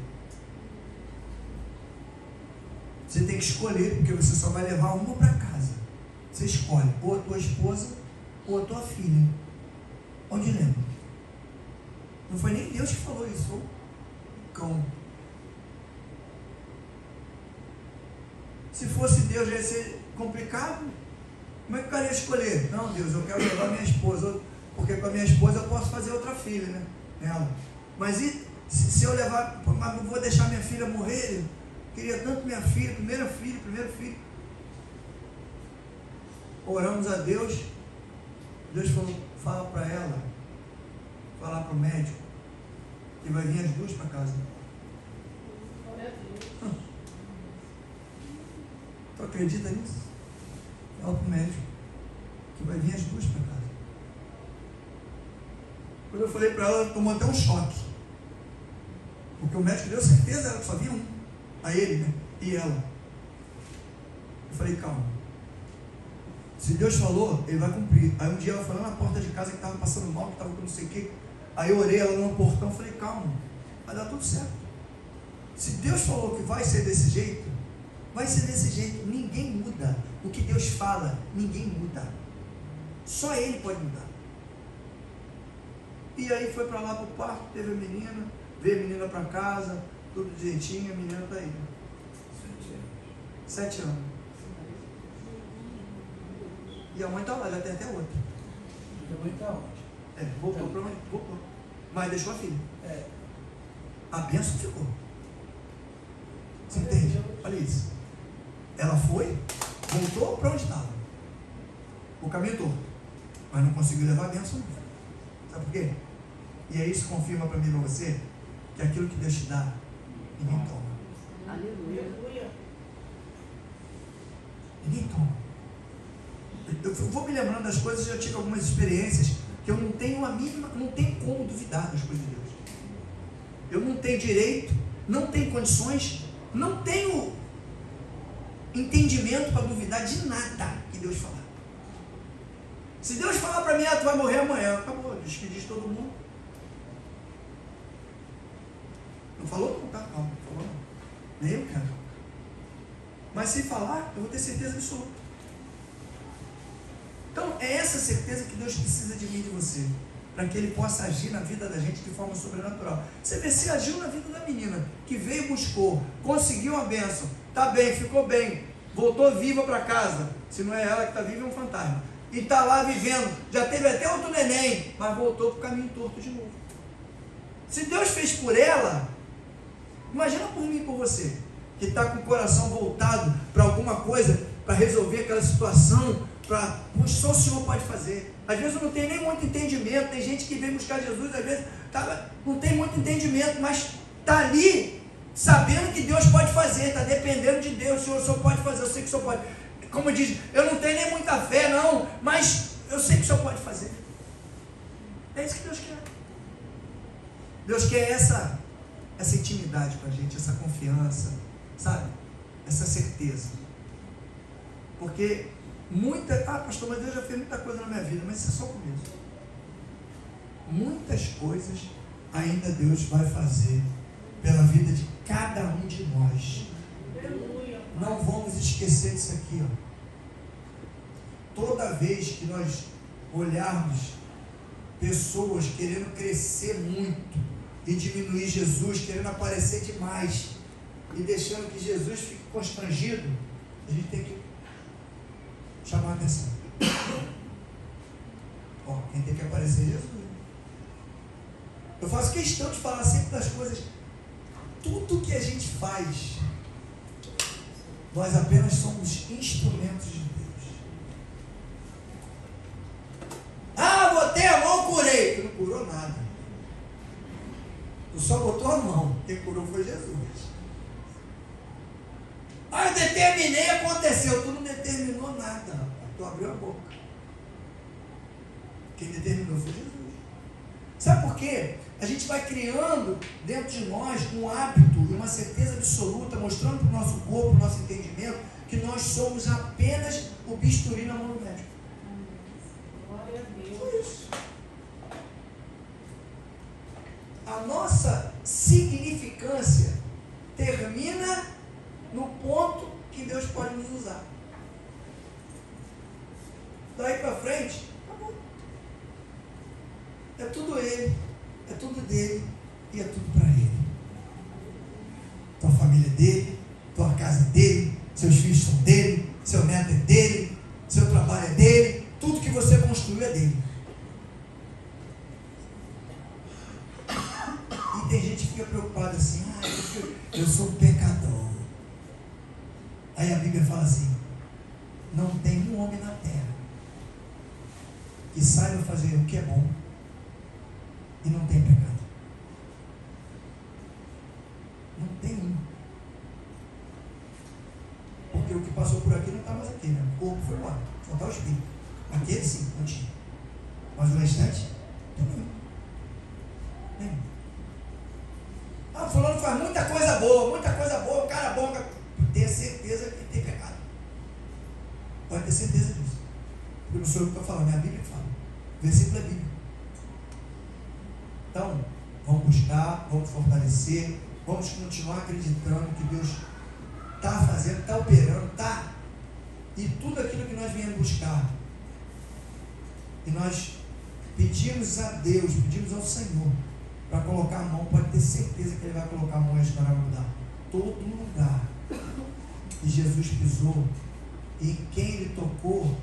Você tem que escolher, porque você só vai levar uma para casa. Você escolhe ou a tua esposa ou a tua filha. Onde lembra? Não foi nem Deus que falou isso, foi o cão. Se fosse Deus, ia ser complicado. Como é que o cara ia escolher? Não, Deus, eu quero levar minha esposa, porque com a minha esposa eu posso fazer outra filha, né? Ela. Mas e se eu levar, mas não vou deixar minha filha morrer? Eu queria tanto minha filha, primeiro filho. oramos a Deus. Deus falou, fala para ela, falar para o médico, que vai vir as duas para casa. Tu acredita nisso? Fala para o médico, que vai vir as duas para casa. Quando eu falei para ela, ela tomou até um choque. Porque o médico deu certeza, ela só via um. A ele, né? E ela. Eu falei, calma. Se Deus falou, Ele vai cumprir. Aí um dia ela falou na porta de casa que estava passando mal, que estava com não sei o quê. Aí eu orei ela no portão, falei, calma, vai dar tudo certo. Se Deus falou que vai ser desse jeito, vai ser desse jeito. Ninguém muda. O que Deus fala, ninguém muda. Só Ele pode mudar. E aí foi para lá para o quarto, teve a menina, veio a menina para casa, tudo direitinho, a menina está aí. 7 anos. E a mãe está lá, já tem até outra. A mãe está onde? Voltou para onde? Voltou. Mas deixou a filha. A bênção ficou. Você entende? Olha isso. Ela foi, voltou para onde estava. O caminho todo. Mas não conseguiu levar a bênção. Sabe por quê? E aí isso confirma para mim e para você que aquilo que Deus te dá, ninguém toma. Aleluia. Ninguém toma. Eu vou me lembrando das coisas, já tive algumas experiências que eu não tenho a mínima, não tenho como duvidar das coisas de Deus. Eu não tenho direito, não tenho condições, não tenho entendimento para duvidar de nada que Deus falar. Se Deus falar para mim, tu vai morrer amanhã, acabou, diz que diz todo mundo. Não falou não, tá? Não falou não. Nem eu quero. Mas se falar, eu vou ter certeza absoluta. Então, é essa certeza que Deus precisa de mim e de você, para que Ele possa agir na vida da gente de forma sobrenatural. Você vê, se agiu na vida da menina, que veio, buscou, conseguiu uma bênção, está bem, ficou bem, voltou viva para casa. Se não é ela que está viva, é um fantasma. E está lá vivendo, já teve até outro neném, mas voltou para o caminho torto de novo. Se Deus fez por ela, imagina por mim e por você, que está com o coração voltado para alguma coisa, para resolver aquela situação, só o Senhor pode fazer. Às vezes não tem nem muito entendimento. Tem gente que vem buscar Jesus, às vezes não tem muito entendimento, mas está ali sabendo que Deus pode fazer, está dependendo de Deus. O Senhor pode fazer, eu sei que o Senhor pode. Como diz, eu não tenho nem muita fé não, mas eu sei que o Senhor pode fazer. É isso que Deus quer. Deus quer essa intimidade com a gente, essa confiança, sabe? Essa certeza. Porque pastor, mas Deus já fez muita coisa na minha vida, mas isso é só o começo. Muitas coisas ainda Deus vai fazer pela vida de cada um de nós. Não vamos esquecer disso aqui, ó. Toda vez que nós olharmos pessoas querendo crescer muito e diminuir Jesus, querendo aparecer demais e deixando que Jesus fique constrangido, a gente tem que chamar a atenção. Quem tem que aparecer é Jesus. Eu faço questão de falar sempre das coisas. Tudo que a gente faz, nós apenas somos instrumentos de Deus. Botei a mão, curei. Tu não curou nada. Tu só botou a mão. Quem curou foi Jesus. Eu determinei, aconteceu. Tu não determinou nada, rapaz. Tu abriu a boca. Quem determinou foi Jesus. Sabe por quê? A gente vai criando dentro de nós um hábito e uma certeza absoluta, mostrando para o nosso corpo, o nosso entendimento, que nós somos apenas o bisturi na mão do médico. Glória a Deus. Por isso. A nossa significância termina no ponto que Deus pode nos usar. Daí para frente, acabou. É tudo Ele, é tudo dele e é tudo para Ele. Tua família é dele, tua casa é dele, seus filhos são dele, seu neto é dele, seu trabalho é dele, tudo que você construiu é dele. E tem gente que fica preocupada assim, eu sou um pecador. Aí a Bíblia fala assim, não tem um homem na terra que saiba fazer o que é bom e não tem pecado. Não tem um. Porque o que passou por aqui não está mais aqui, né? O corpo foi embora, só está o espírito. Aquele sim, não tinha. Mas o restante, nenhum. Nenhum. Ah, fulano faz muita coisa boa, o cara bom. Tenha certeza que tem pecado. Pode ter certeza disso. Porque não sou eu que estou falando, é a Bíblia que fala. O versículo é Bíblia. Então, vamos buscar, vamos fortalecer, vamos continuar acreditando que Deus está fazendo, está operando, está. E tudo aquilo que nós viemos buscar. E nós pedimos a Deus, pedimos ao Senhor para colocar a mão, pode ter certeza que Ele vai colocar a mão e a história vai mudar. Todo lugar que Jesus pisou e quem Ele tocou,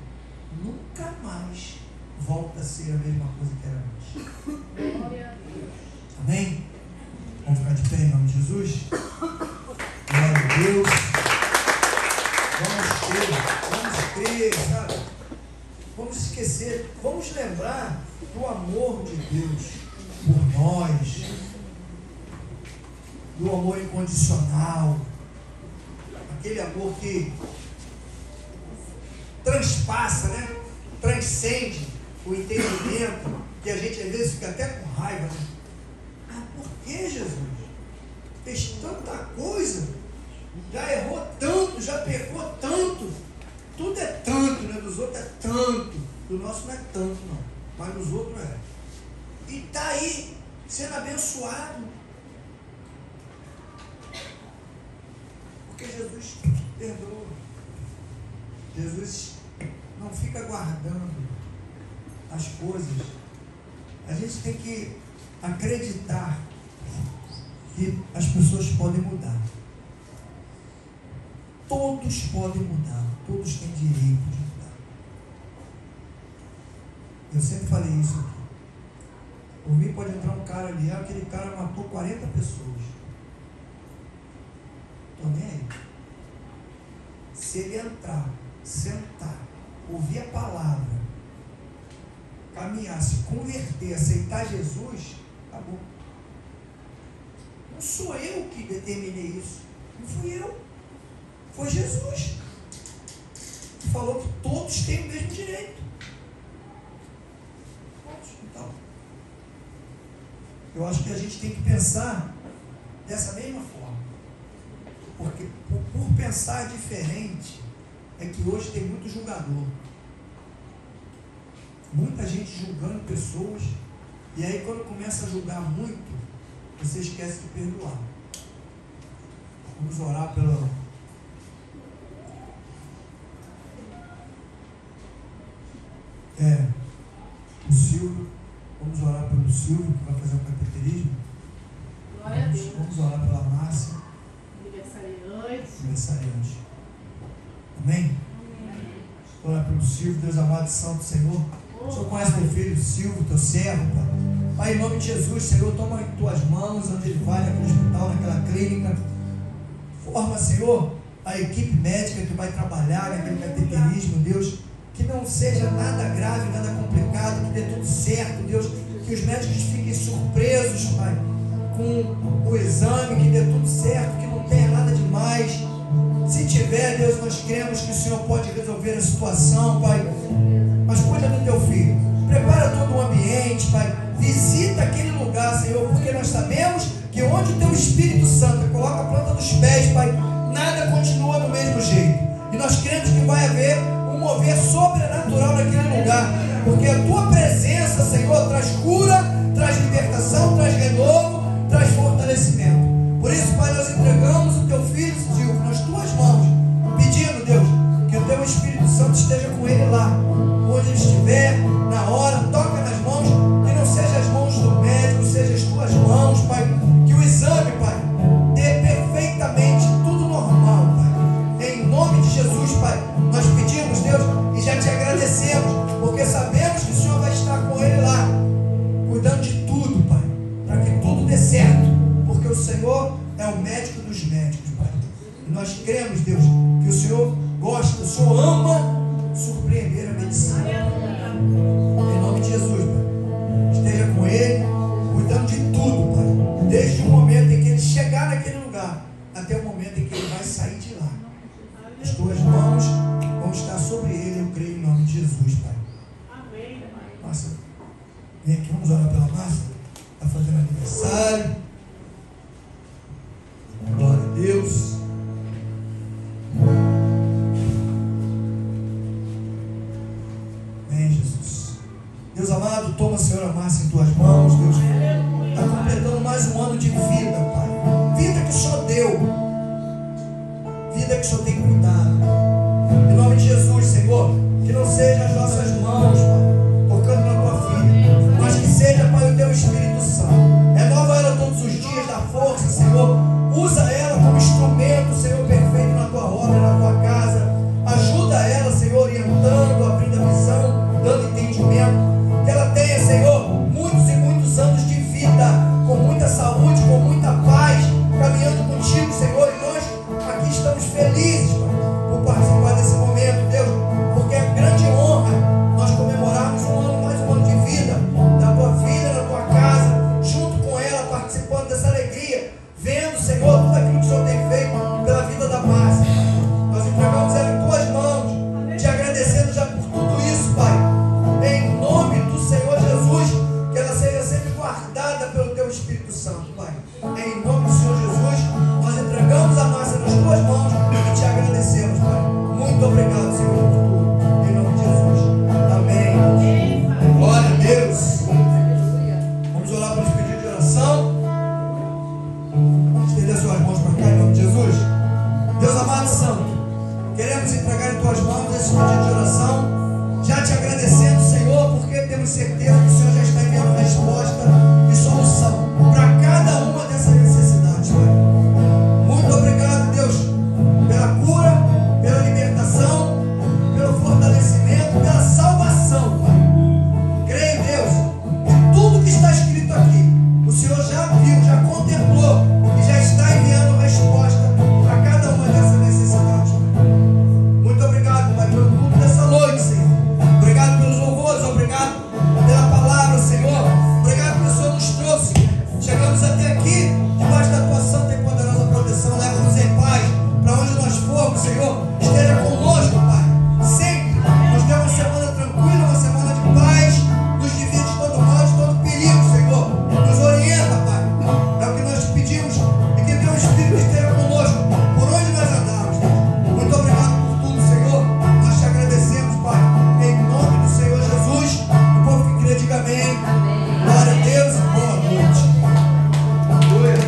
nunca mais volta a ser a mesma coisa que era antes. Glória a Deus. Amém? Vamos ficar de pé em nome de Jesus? Glória a Deus. Vamos crer, sabe? Vamos esquecer, vamos lembrar do amor de Deus por nós, do amor incondicional, aquele amor que transpassa, né? Transcende o entendimento, que a gente às vezes fica até com raiva, né? Ah, por que Jesus? Fez tanta coisa, já errou tanto, já pecou tanto, tudo é tanto, né? Dos outros é tanto, do nosso não é tanto não, mas dos outros é. E está aí, sendo abençoado, porque Jesus perdoa. Jesus não fica guardando as coisas. A gente tem que acreditar que as pessoas podem mudar. Todos podem mudar, todos têm direito de mudar. Eu sempre falei isso aqui. Por mim pode entrar um cara ali, aquele cara matou 40 pessoas. Estou nem aí. Se ele entrar, sentar, ouvir a palavra, caminhar, se converter, aceitar Jesus, acabou. Não sou eu que determinei isso. Não fui eu. Foi Jesus. Que falou que todos têm o mesmo direito. Então, eu acho que a gente tem que pensar dessa mesma forma. Porque por pensar diferente, é que hoje tem muito julgador. Muita gente julgando pessoas, e aí quando começa a julgar muito, você esquece de perdoar. Vamos orar pelo... o Silvio, vamos orar pelo Silvio, que vai fazer o cateterismo. Glória a Deus. Vamos orar pela Márcia, aniversariante. Amém? Vamos orar pelo Silvio, Deus amado e santo, Senhor. O Senhor conhece teu filho Silvio, teu servo, Pai. Pai, em nome de Jesus, Senhor, toma em tuas mãos, onde ele vai, naquele hospital, naquela clínica. Forma, Senhor, a equipe médica que vai trabalhar naquele cateterismo, Deus. Que não seja nada grave, nada complicado, que dê tudo certo, Deus, que os médicos fiquem surpresos, Pai, com o exame, que dê tudo certo, que não tenha nada demais. Se tiver, Deus, nós cremos que o Senhor pode resolver a situação, Pai, mas cuida do teu filho, prepara todo o ambiente, Pai, visita aquele lugar, Senhor, porque nós sabemos que onde o teu Espírito Santo coloca a planta dos pés, Pai, nada continua do mesmo jeito, e nós cremos que vai haver mover sobrenatural naquele lugar, porque a tua presença, Senhor, traz cura, traz libertação, traz renovo, traz fortalecimento. Por isso, Pai, nós entregamos o teu filho Silvio nas tuas mãos, pedindo, Deus, que o teu Espírito Santo esteja com ele lá, onde ele estiver, na hora, toca nas mãos, que não seja as mãos do médico, seja as tuas mãos, Pai, que o exame, Pai, dê perfeitamente tudo normal, Pai, em nome de Jesus, Pai. Nós pedimos, Deus, e já te agradecemos, porque sabemos que o Senhor vai estar com ele lá, cuidando de tudo, Pai, para que tudo dê certo, porque o Senhor é o médico dos médicos, Pai. E nós cremos, Deus, que o Senhor gosta, o Senhor ama surpreender a medicina. Em nome de Jesus, Pai. Esteja com ele, cuidando de tudo, Pai. Desde o momento em que ele chegar naquele lugar, até o momento em que ele vai sair de lá. As tuas mãos vão estar sobre ele, eu creio, em nome de Jesus, Pai. Amém. Márcia, vem aqui, vamos orar pela Márcia. Está fazendo aniversário. Glória a Deus. Vem, Jesus. Deus amado, toma a senhora Márcia em tuas mãos, Deus. Está completando mais um ano de vida, Pai. Vida que o Senhor deu. Vida que o Senhor tem cuidado. Em nome de Jesus, Senhor, que não seja as nossas mãos, Pai, tocando na tua filha, mas que seja, Pai, o teu Espírito Santo. Renova ela todos os dias, dá força, Senhor. Usa ela como instrumento, Senhor, perfeito na tua obra, na tua casa. Ajuda ela, Senhor, orientando, abrindo a visão, dando entendimento. Que ela tenha, Senhor, muitos e muitos anos de vida, com muita saúde, com muita paz, caminhando contigo, Senhor. E nós aqui estamos felizes, Pai, por participar desse momento, Deus, porque é grande honra nós comemorarmos mais um ano de vida, da tua vida, na tua casa, junto com ela, participando dessa alegria, vendo, Senhor, tudo aquilo que o Senhor tem feito pela vida da Márcia. Nós entregamos ela em tuas mãos, te agradecendo já por tudo isso, Pai. Em nome do Senhor Jesus, que ela seja sempre guardada pelo teu Espírito Santo, Pai. Em nome do Senhor Jesus, nós entregamos a Márcia nas tuas mãos e te agradecemos, Pai. Muito obrigado, Senhor, por tudo. Em nome de Jesus. Amém. Glória a Deus. Vamos orar pelos pedidos de oração. Estenda as suas mãos para cá, em nome de Jesus. Deus amado e santo, queremos entregar em tuas mãos esse pedido de oração. Já te agradecendo, Senhor, porque temos certeza que o Senhor já está enviando resposta e solução para cada uma dessas necessidades, Pai. Muito obrigado, Deus, pela cura, pela libertação, pelo fortalecimento, pela salvação, Pai. Creio, Deus, que tudo que está escrito aqui, o Senhor já viu, já contemplou e já está enviando resposta para cada uma dessas necessidades, Pai. Muito obrigado, Pai, pelo culto dessa noite, Senhor. Obrigado pelos louvores, obrigado pela palavra, Senhor. Obrigado porque o Senhor nos trouxe. Chegamos até aqui, debaixo da tua santa e poderosa proteção. Leva-nos em paz para onde nós formos, Senhor. Esteja conosco, Pai. Sempre. Nos dê uma semana tranquila, uma semana de paz. Nos divide de todo mal, de todo perigo, Senhor. Nos orienta, Pai. É o que nós te pedimos. E que teu Espírito esteja conosco por onde nós andarmos, Deus. Muito obrigado por tudo, Senhor. Nós te agradecemos, Pai. Em nome do Senhor Jesus, o povo que crê, diga amém. Glória a Deus e boa noite. Aleluia.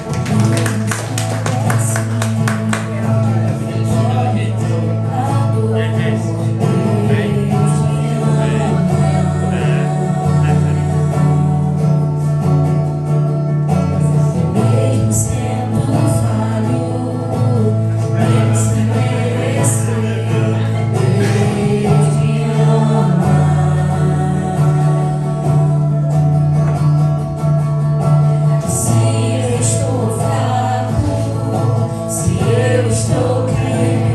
Se eu estou fraco, se eu estou caído.